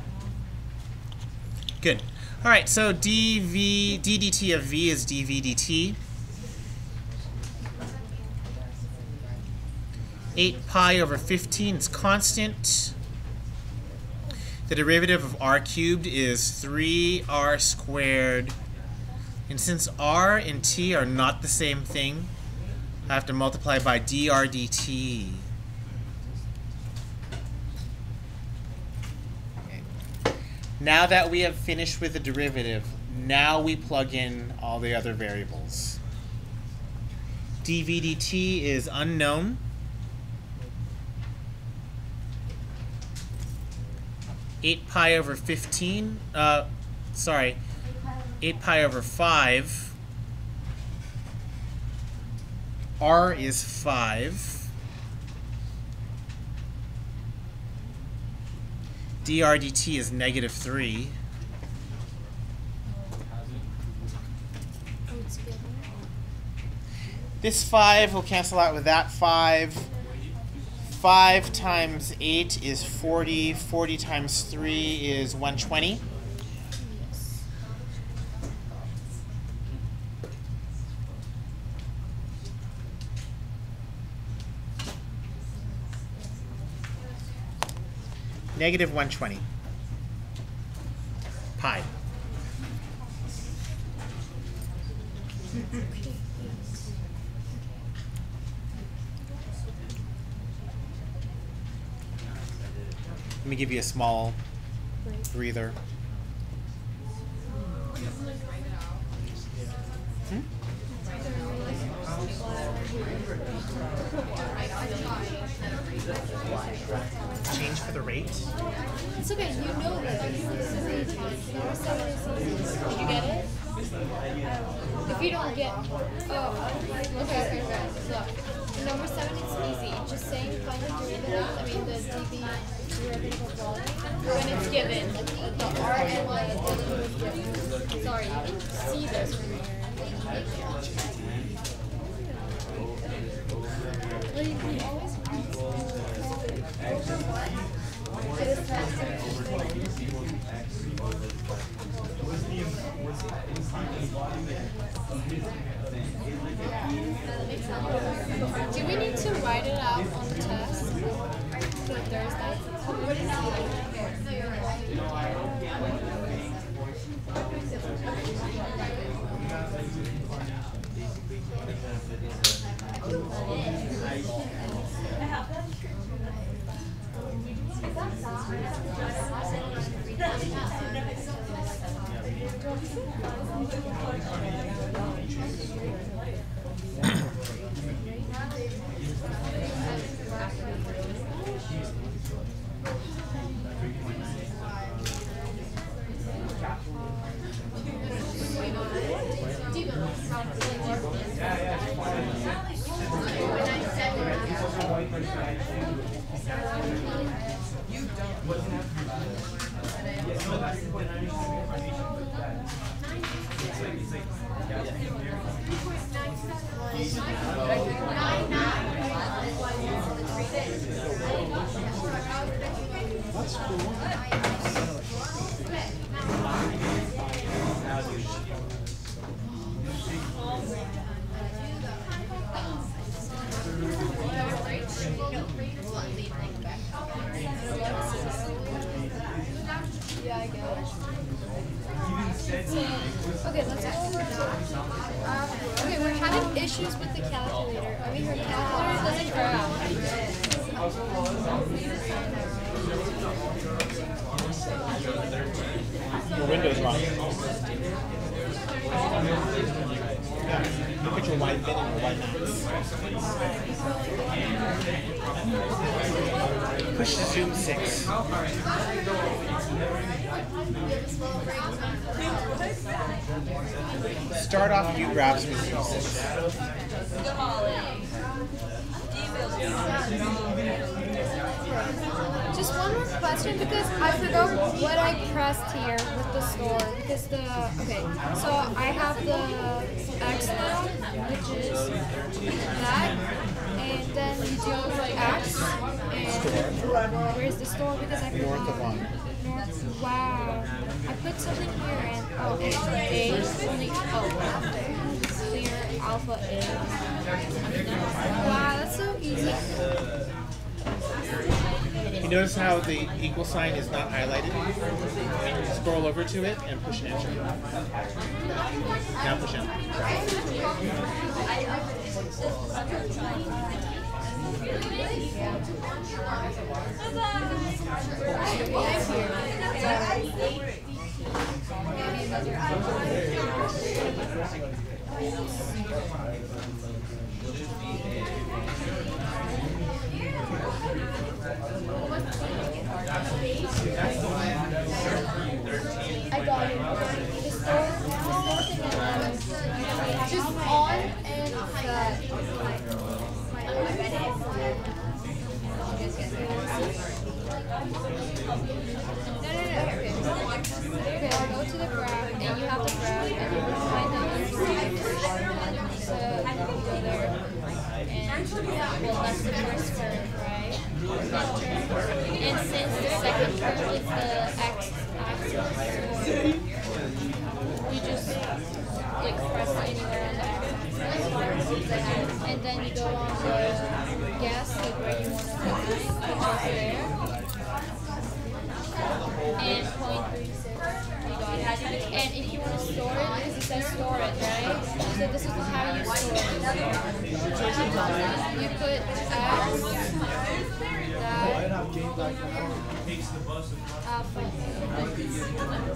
Good. All right, so d dt of v is dv dt. 8 pi over 15 is constant. The derivative of r cubed is 3r squared. And since r and t are not the same thing, I have to multiply by dr dt. Okay. Now that we have finished with the derivative, now we plug in all the other variables. dv dt is unknown. 8 pi over 15, 8 pi over 5. R is 5. dr dt is negative 3. This 5 will cancel out with that 5. 5 times 8 is 40. 40 times 3 is 120. Negative 120. Pi. Let me give you a small breather. Change for the rate? It's okay, you know this. Did you get it? If you don't get, okay. So, number 7 is easy. Just saying find the derivative, the dv derivative of volume when it's given. The r and the derivative is given. Sorry, you can see this from here. Well, you can always do we need to write it out on the test for Thursday? Okay, let's go over. Okay, we're having issues with the calculator. I mean, her calculator doesn't graph. Your window's wrong. Yeah, look at your white bin and your white mouse. Push zoom 6. Start off, you grab some pieces. Just one more question because I forgot what I pressed here with the store. Because okay, so I have the X now, which is that, and then you do X, and where's the store? Because I forgot. North of one. North. Wow. I put something here and only clear alpha A. Wow, that's so easy. You notice how the equal sign is not highlighted? Scroll over to it and push enter. Now push enter. I got it. The store just on and that. No. Okay, I'll go to the graph, and you have the graph, and you can find the underside. So you go there, and well, that's the first curve, right? And since the second curve is the x-axis, you just like press anywhere on the x-axis, and then you go on the guess, like where you want to put there. And 0.36. You got it. And if you want to store it, because it says store it, right? So this is how you store it. You put alpha.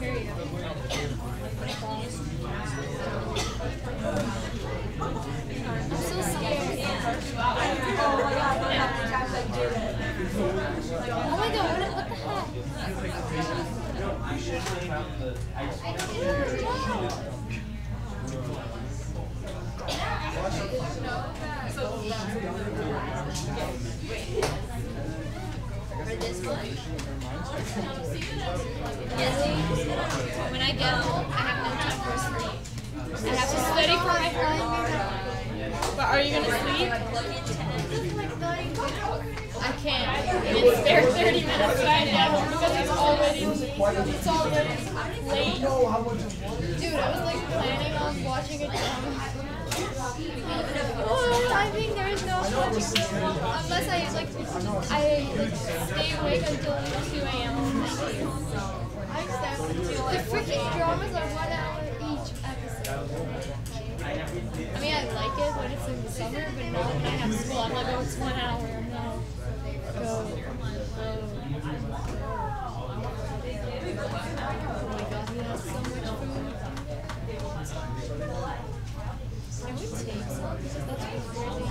Here you go. I'm so scared. Oh my god, what the heck? When I get home, I have no time for sleep. I have to study for my homework. But are you gonna sleep? I can't. It's spare 30 minutes when I get home because it's already late. Dude, I was like planning on watching a drama. Oh, I think there's no unless I stay awake until 2 a.m. The freaking dramas are 1 hour each episode. I mean, I like it when it's in the summer, but now when I have school, I'm like, oh, it's 1 hour. No. Go. Oh my god, we have so much food. Can we take some? Because that's really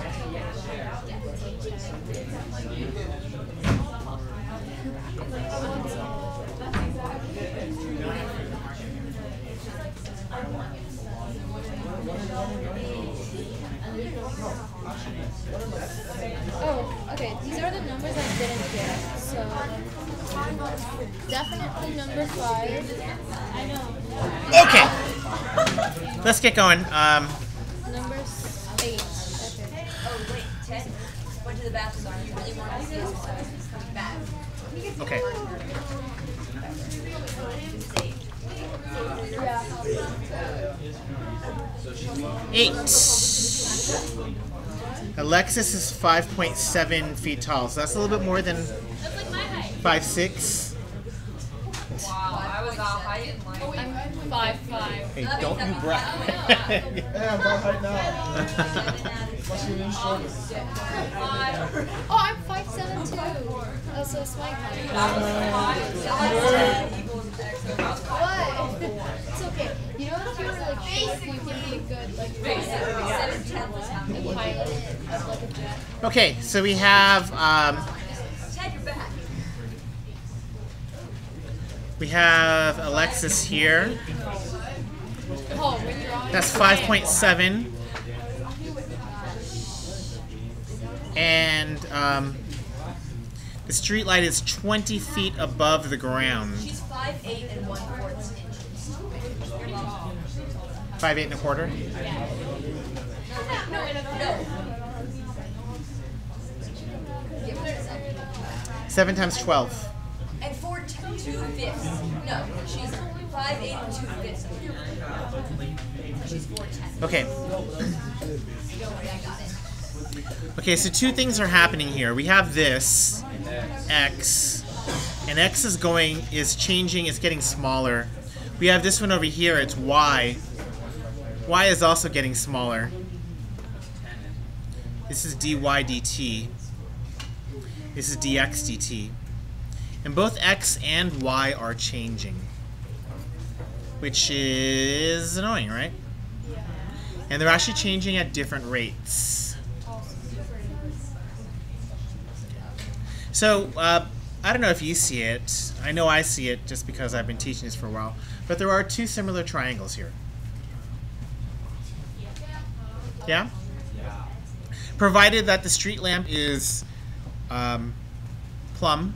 Oh, okay. These are the numbers I didn't get. So definitely number 5. I know. Okay. Let's get going. Number 8. Okay. Oh, wait, 10? Went to the bathroom. You really want to see this? Bad. Okay. Yeah. 8. Alexis is 5.7 feet tall, so that's a little bit more than 5'6". Wow, I was out height in like... I'm 5'5". Hey, don't you brag. Yeah, I'm about height now. What's your new shoulders? Oh, I'm 5'7" too. Oh, so it's my height. What? It's okay. You know, if you're like short, you can be a good like pilot of like a jet. Okay, so we have Alexis here. Oh, when you're on. That's 5.7. And the street light is 20 feet above the ground. She's 5'8" and 1/4 inches. 5'8" and a quarter. No. 7 times 12. And 2/5. No, she's 5'8" and 2/5. She's 4'10". Okay. Don't worry, I got it. Okay, so two things are happening here. We have this x, and x is changing. It's getting smaller. We have this one over here. It's y. Y is also getting smaller. This is dy dt. This is dx dt. And both x and y are changing, which is annoying, right? And they're actually changing at different rates. So, I don't know if you see it. I know I see it just because I've been teaching this for a while. But there are two similar triangles here. Yeah? Provided that the street lamp is plumb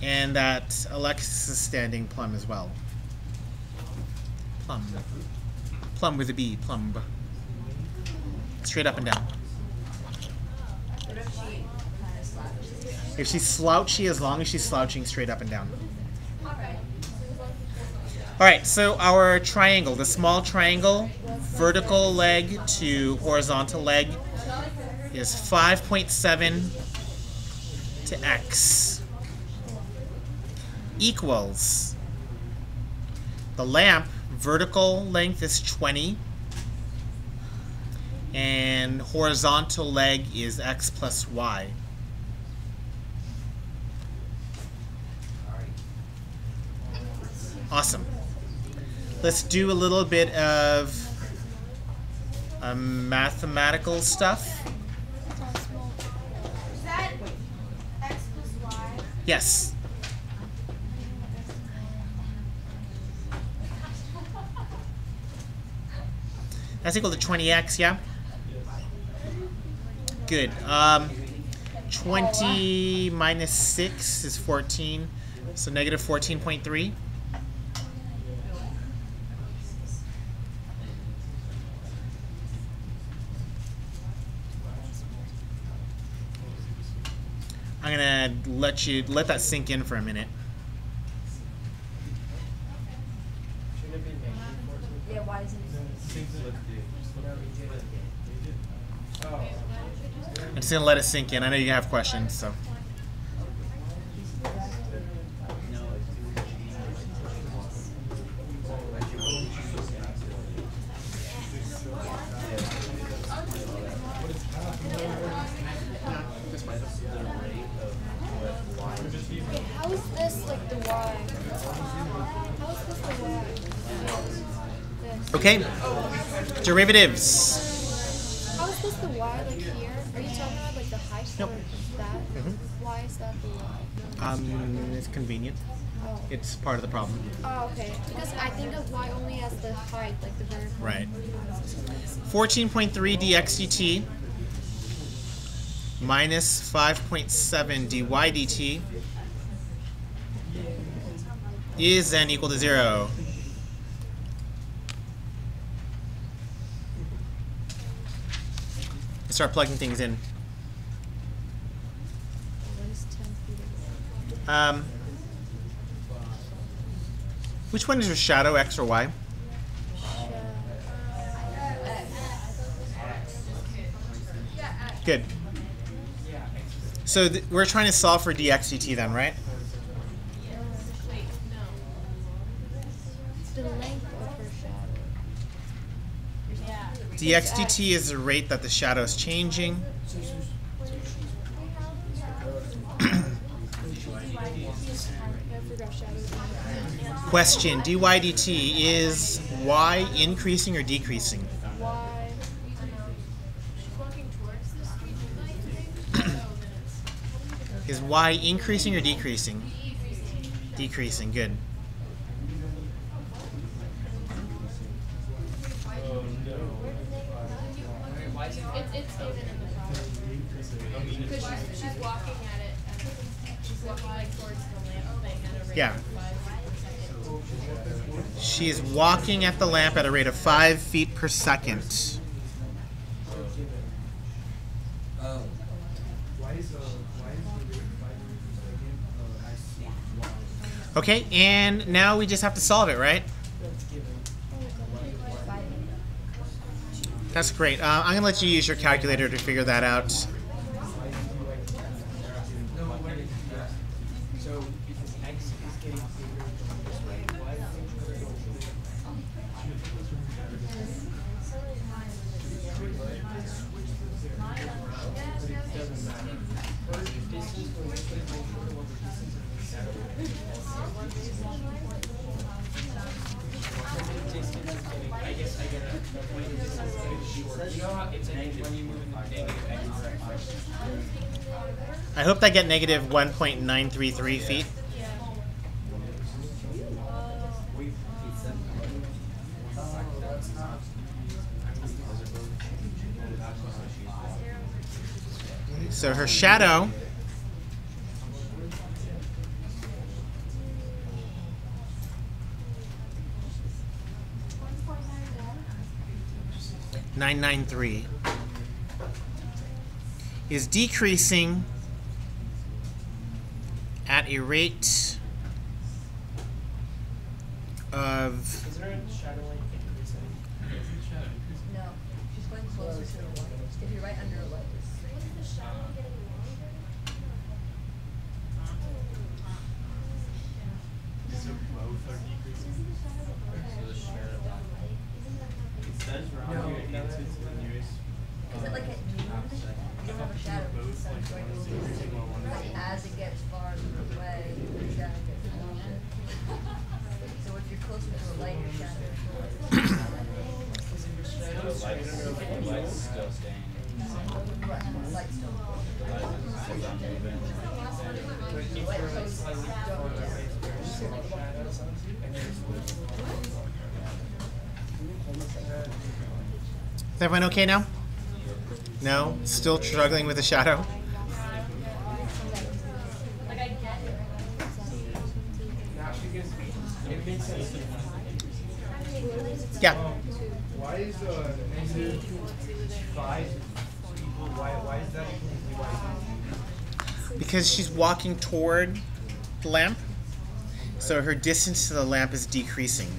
and that Alexis is standing plumb as well. Plumb. Plumb with a B. Plumb. Straight up and down. If she's slouchy, as long as she's slouching straight up and down. Alright, so our triangle, the small triangle, vertical leg to horizontal leg, is 5.7 to x equals the lamp vertical length is 20 and horizontal leg is x plus y. Awesome. Let's do a little bit of mathematical stuff. Is that x plus y? Yes. That's equal to 20x, yeah? Good. 20 minus 6 is 14, so negative 14.3. I'm gonna let that sink in for a minute. Yeah, why isn't I'm just gonna let it sink in. I know you have questions, so. Okay, how is this like the y? How is this the y? This. Okay. Derivatives. How is this the y like here? Are you talking about like the height Nope. or that? Why is that the y? It's convenient. Oh. It's part of the problem. Oh, okay. Because I think of y only as the height, like the vertical. Right. 14.3 dx dt minus 5.7 dy dt is then equal to 0. Start plugging things in. What is 10 feet away? Which one is your shadow, x or y? Good. So we're trying to solve for dx dt then, right? It's the length of her shadow. dx dt is the rate that the shadow is changing. I forgot shadows. Question, dy dt is y increasing or decreasing? Y. Is y increasing or decreasing? Decreasing, good. even in the problem. Because she's walking at it, and she's walking like towards the lamp thing at a rate Yeah. of 5 seconds. She's walking at the lamp at a rate of 5 feet per second. Okay, and now we just have to solve it, right? That's great. I'm going to let you use your calculator to figure that out. So because X is getting bigger from this way, Y is I guess I get it. When the distance is getting shorter. You know how it's negative when you move in negative X direction? I hope I get negative 1.933 feet. So her shadow .993 is decreasing at a rate of Is there a shadow length increasing? No, she's going closer to the light. If you're right under a light. So both are decreasing. So the shadow. It says around here, it's the nearest. Is it like at noon? You don't have a shadow. The sun's going to lose. But as it gets farther away, the shadow gets longer. So if you're closer to the light, your shadow is shorter. The light's still staying. Right, the light's still The light is not moving. the light goes don't Is everyone okay now? No? Still struggling with the shadow? Like I get it. It makes sense. Yeah. Why is negative 5 equal? Why is that equal to y? Because she's walking toward the lamp, so her distance to the lamp is decreasing.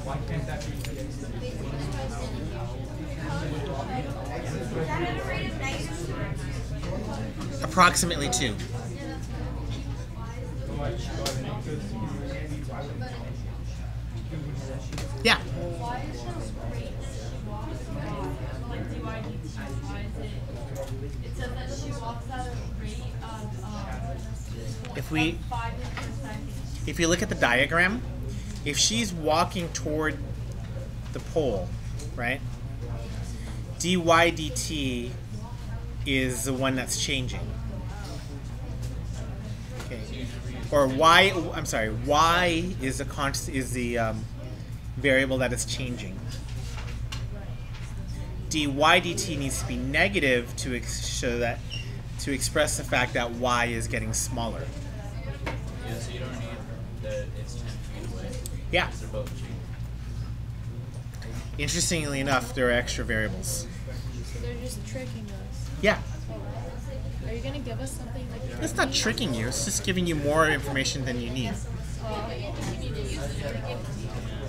Why can't that be? Approximately 2. Yeah. Why is the rate that she walks like DYDT? Why is it? It says that she walks at a rate of If we 5 meters per second. if you look at the diagram, if she's walking toward the pole, right? dy dt is the one that's changing. Okay. Or y, I'm sorry, y is the variable that is changing. dy dt needs to be negative to express the fact that y is getting smaller. Yeah, so you don't need that it's 10 feet away. Yeah. They're both cheap. Interestingly enough, there are extra variables. They're just tricking us. Yeah. Are you gonna give us something like? It's not tricking you, it's just giving you more information than you need.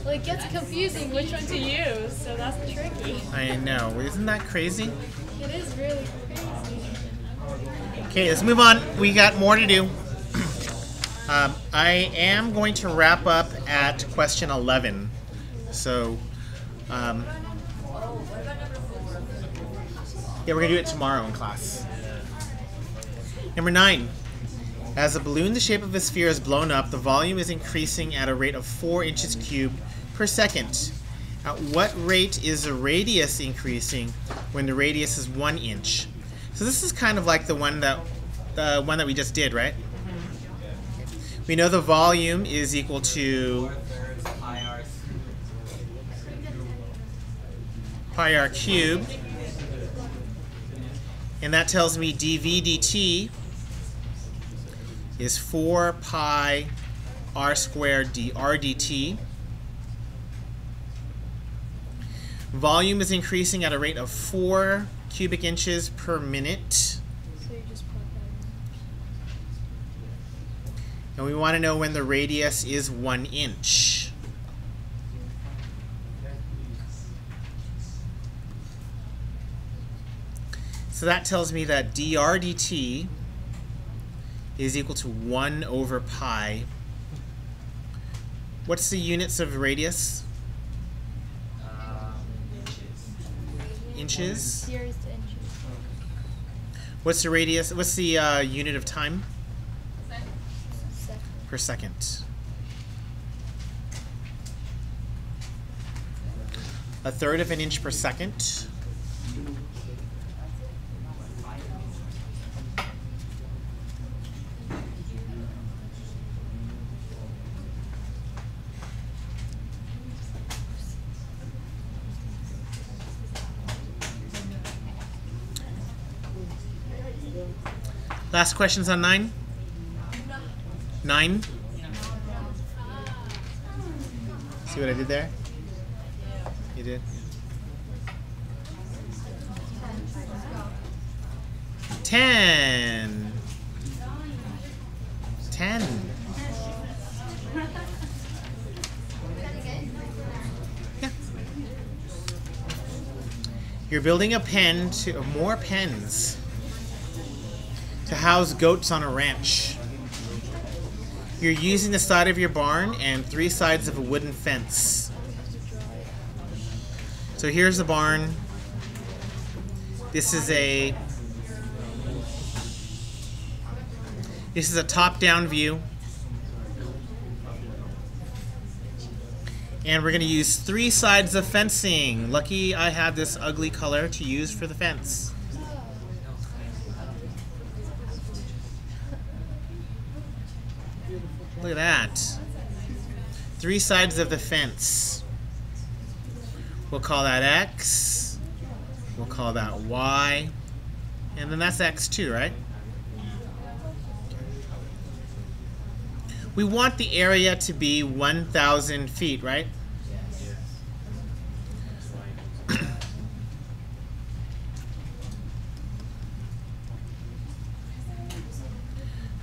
Well, it gets confusing which one to use, so that's tricky. I know. Isn't that crazy? It is really crazy. Okay, let's move on. We got more to do. I am going to wrap up at question 11. So, yeah, we're going to do it tomorrow in class. Number 9. As a balloon the shape of a sphere is blown up, the volume is increasing at a rate of 4 inches cubed per second. At what rate is the radius increasing when the radius is 1 inch? So this is kind of like the one that we just did, right? We know the volume is equal to pi r cubed. And that tells me dv dt is 4 pi r squared dr dt. Volume is increasing at a rate of 4 cubic inches per minute. So you just plug that in. And we want to know when the radius is 1 inch. So that tells me that dr dt is equal to 1 over pi. What's the units of radius? Inches. Series to inches. What's the radius? What's the unit of time? Second. Per second. A third of an inch per second. Last questions on 9? 9? See what I did there? You did? 10. 10. Yeah. You're building a pen to more pens to house goats on a ranch. You're using the side of your barn and 3 sides of a wooden fence. So here's the barn. This is a top-down view. And we're going to use 3 sides of fencing. Lucky I have this ugly color to use for the fence. Look at that. 3 sides of the fence. We'll call that X. We'll call that Y. And then that's X2, right? We want the area to be 1,000 feet, right?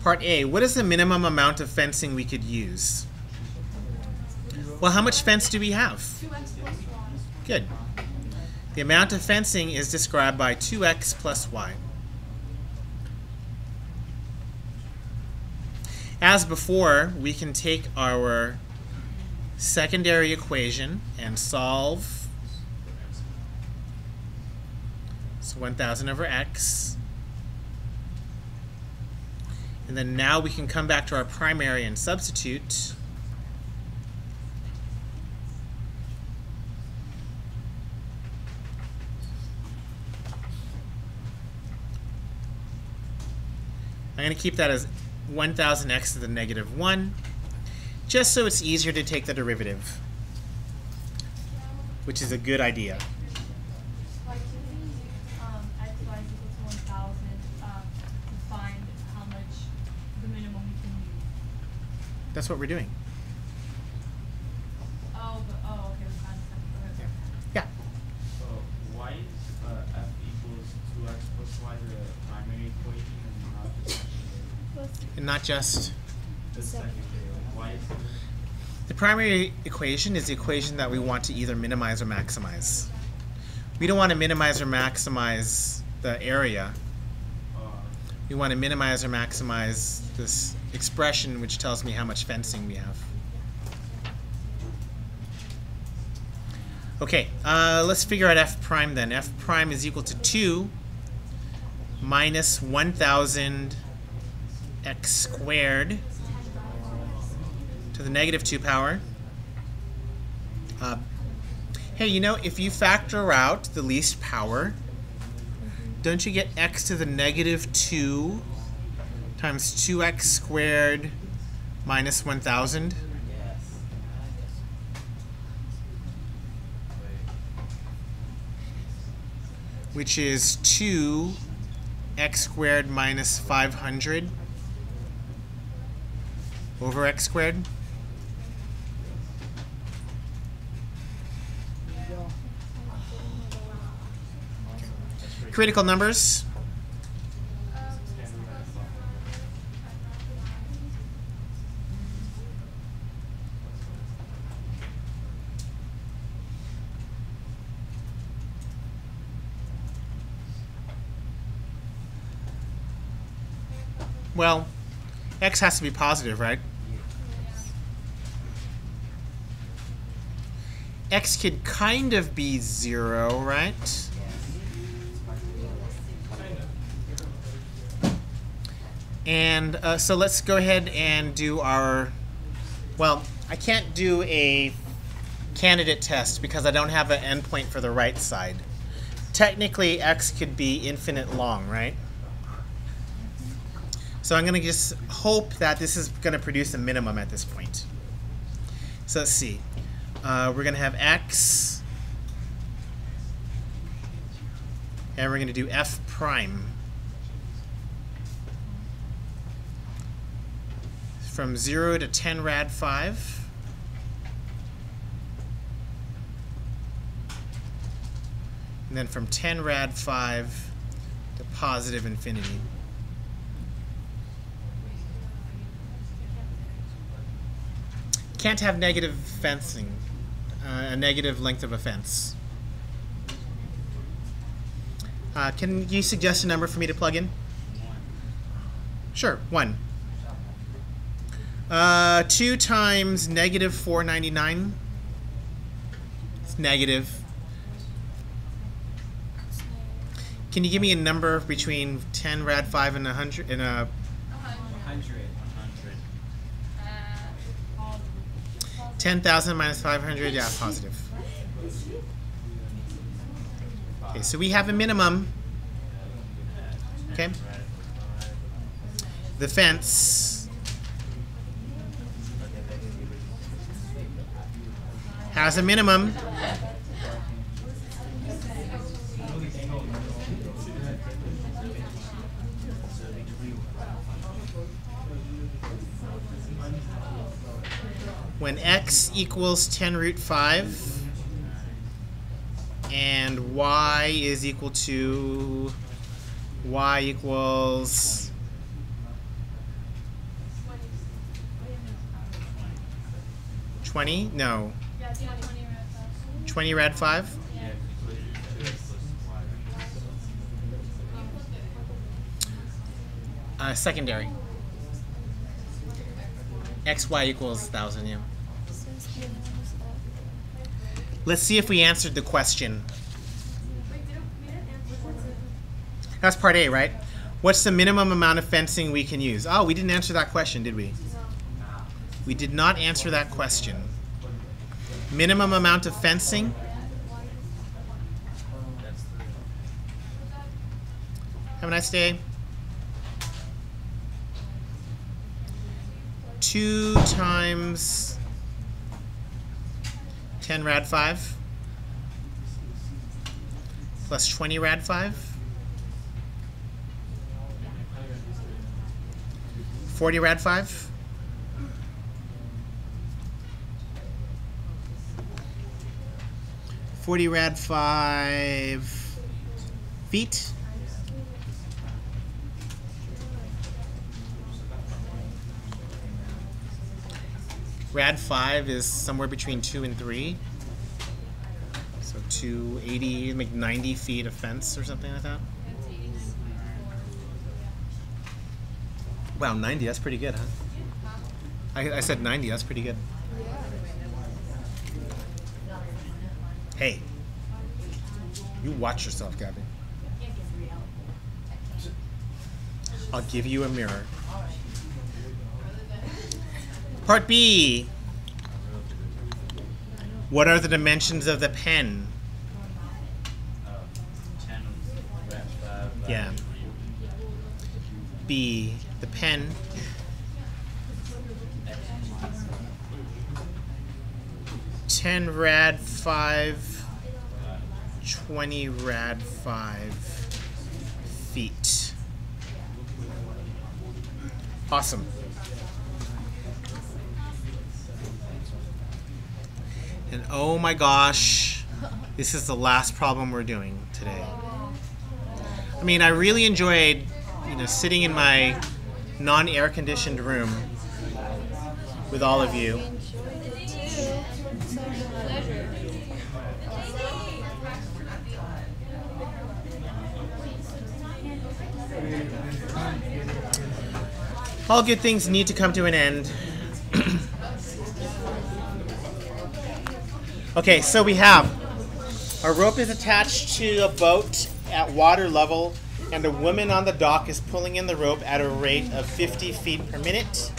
Part A, what is the minimum amount of fencing we could use? Well, how much fence do we have? 2x plus 1. Good. The amount of fencing is described by 2x plus y. As before, we can take our secondary equation and solve. So 1,000 over x. And then now we can come back to our primary and substitute. I'm going to keep that as 1,000x to the negative 1, just so it's easier to take the derivative, which is a good idea. X, y is equal to 1,000 to find how much the minimum we can use. That's what we're doing. Oh, okay, we found something. Okay. Yeah. So why is f equals 2x plus y the primary equation And not just. the secondary? Why is it? The primary equation is the equation that we want to either minimize or maximize. We don't want to minimize or maximize the area. We want to minimize or maximize this expression which tells me how much fencing we have. Okay, let's figure out f prime then. F prime is equal to 2 minus 1,000 x squared to the negative 2 power. Hey, you know, if you factor out the least power, don't you get x to the negative 2 times 2x squared minus 1,000? which is 2x squared minus 500 over x squared. Critical numbers. Well, x has to be positive, right? X could kind of be 0, right? And so let's go ahead and do our, well, I can't do a candidate test because I don't have an endpoint for the right side. Technically, x could be infinite long, right? So I'm going to just hope that this is going to produce a minimum at this point. So let's see. We're going to have x, and we're going to do f prime. From 0 to 10 rad 5. And then from 10 rad 5 to positive infinity. Can't have negative fencing, a negative length of a fence. Can you suggest a number for me to plug in? Sure, 1. 2 times negative 499. It's negative. Can you give me a number between 10 rad 5 and 100 and 100. 10,000 minus 500? Yeah, positive. Okay, so we have a minimum. Okay. The fence has a minimum. When x equals 10 root 5 and y is equal to y equals 20? No. 20 rad 5? Secondary. XY equals 1,000, yeah. Let's see if we answered the question. That's part A, right? What's the minimum amount of fencing we can use? Oh, we didn't answer that question, did we? We did not answer that question. Minimum amount of fencing? Have a nice day. 2 times 10 rad 5 plus 20 rad 5. 40 rad 5. Rad 5 feet. Rad 5 is somewhere between 2 and 3. So 280, make 90 feet of fence or something like that. Wow, 90, that's pretty good, huh? I said 90, that's pretty good. Hey, you watch yourself, Gabby. I'll give you a mirror. Part B. What are the dimensions of the pen? 10 rad 5. Yeah. B. The pen. Ten rad 5 20 rad 5 feet. Awesome. And oh my gosh, this is the last problem we're doing today. I mean, I really enjoyed, sitting in my non-air conditioned room with all of you. All good things need to come to an end. Okay, so we have a rope is attached to a boat at water level, and a woman on the dock is pulling in the rope at a rate of 50 feet per minute.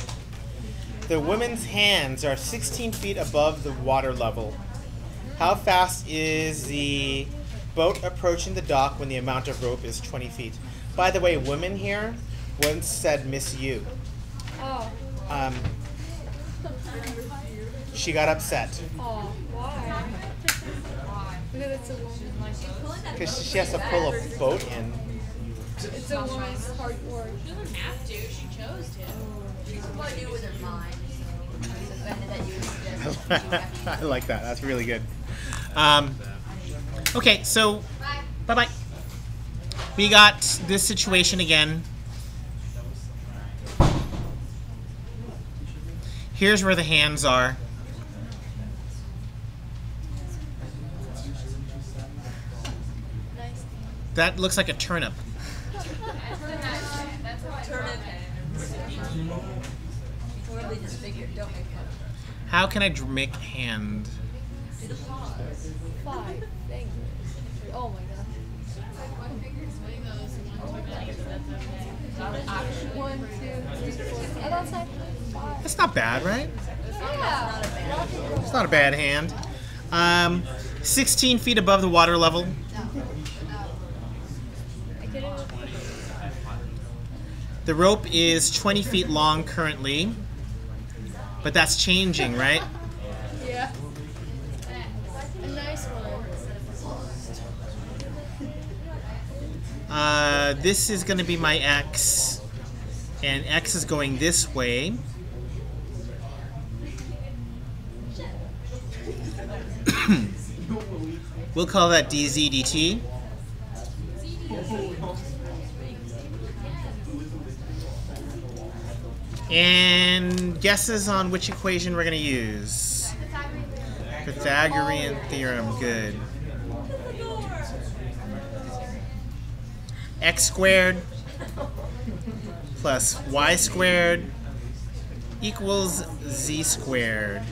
The woman's hands are 16 feet above the water level. How fast is the boat approaching the dock when the amount of rope is 20 feet? By the way, women here once said Miss You. Oh. She got upset. Oh, why? Because it's a woman. Because she has to pull a boat in. It's a woman's hard work. She doesn't have to. She chose to. She's what I do with her mind, so I was offended that you would suggest that you have to. I like that. That's really good. Okay, so bye-bye. We got this situation again. Here's where the hands are. That looks like a turnip. Turnip. Totally disfigured. Don't make fun. How can I make hand? Do the pause. 5. Thank you. Oh my god. One, two, 3, 4. I thought like 5. That's not bad, right? Yeah. It's not a bad hand. 16 feet above the water level. The rope is 20 feet long currently, but that's changing, right? Yeah. A nice one. This is going to be my X, and X is going this way. We'll call that DZ DT. And guesses on which equation we're going to use. Pythagorean theorem, good. X squared plus y squared equals z squared.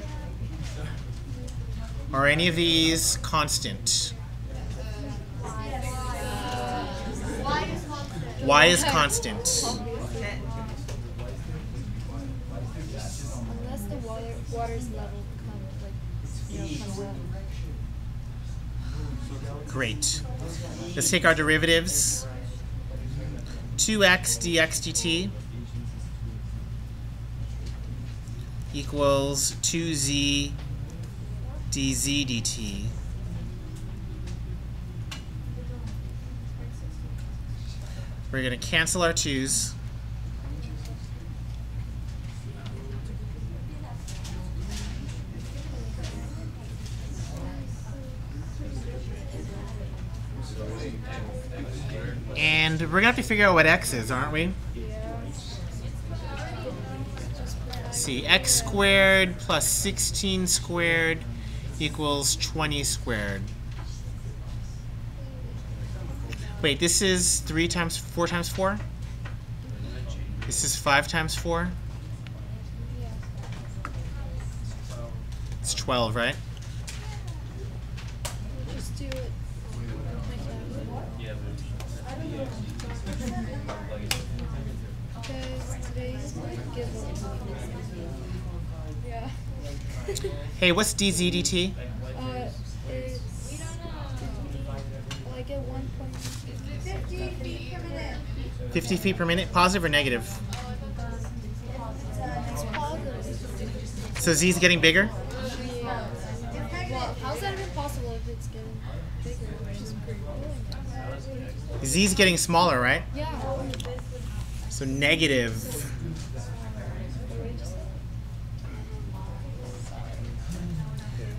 Are any of these constant? Y is constant. Unless the water's level comes up. Great. Let's take our derivatives. 2x dx dt equals 2z dz dt. We're going to cancel our 2's. And we're going to have to figure out what x is, aren't we? Let's see, x squared plus 16 squared equals 20 squared. Wait, this is 4 times 4? This is 5 times 4? It's 12, right? Just do it. Because today's giveaway. Yeah. Hey, what's dz dt? It's like at 1.50 feet per minute. 50 feet per minute, positive or negative? It's positive. So z's getting bigger? Yeah. Well, how's that even possible if it's getting bigger? Which is Z's getting smaller, right? Yeah. So negative.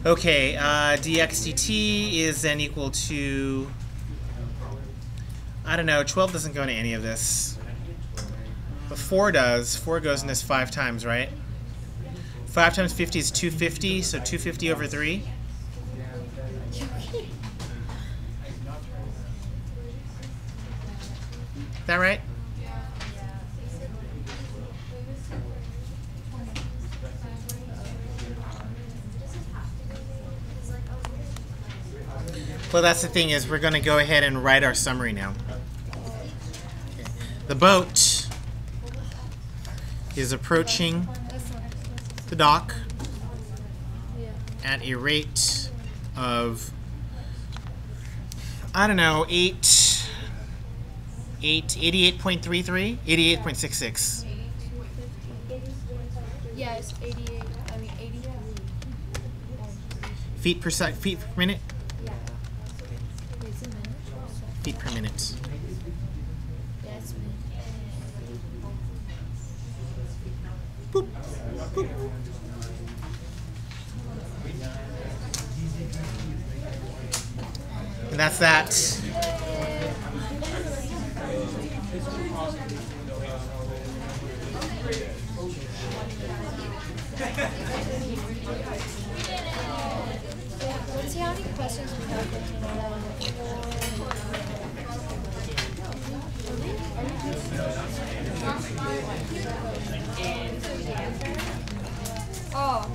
Okay, dx dt is then equal to, I don't know, 12 doesn't go into any of this. But 4 does. 4 goes in this 5 times, right? 5 times 50 is 250, so 250 over 3. Is that right? Well, that's the thing, is we're going to go ahead and write our summary now. Okay. The boat is approaching the dock at a rate of, I don't know, 88.33? 88.66. Yeah, it's 88. I mean 83. Feet per minute? Yeah. Wait, it's a minute? Feet per minute. Yeah, it's a minute. Boop. Boop. And that's that. Let's see how many questions we have for tomorrow. Oh.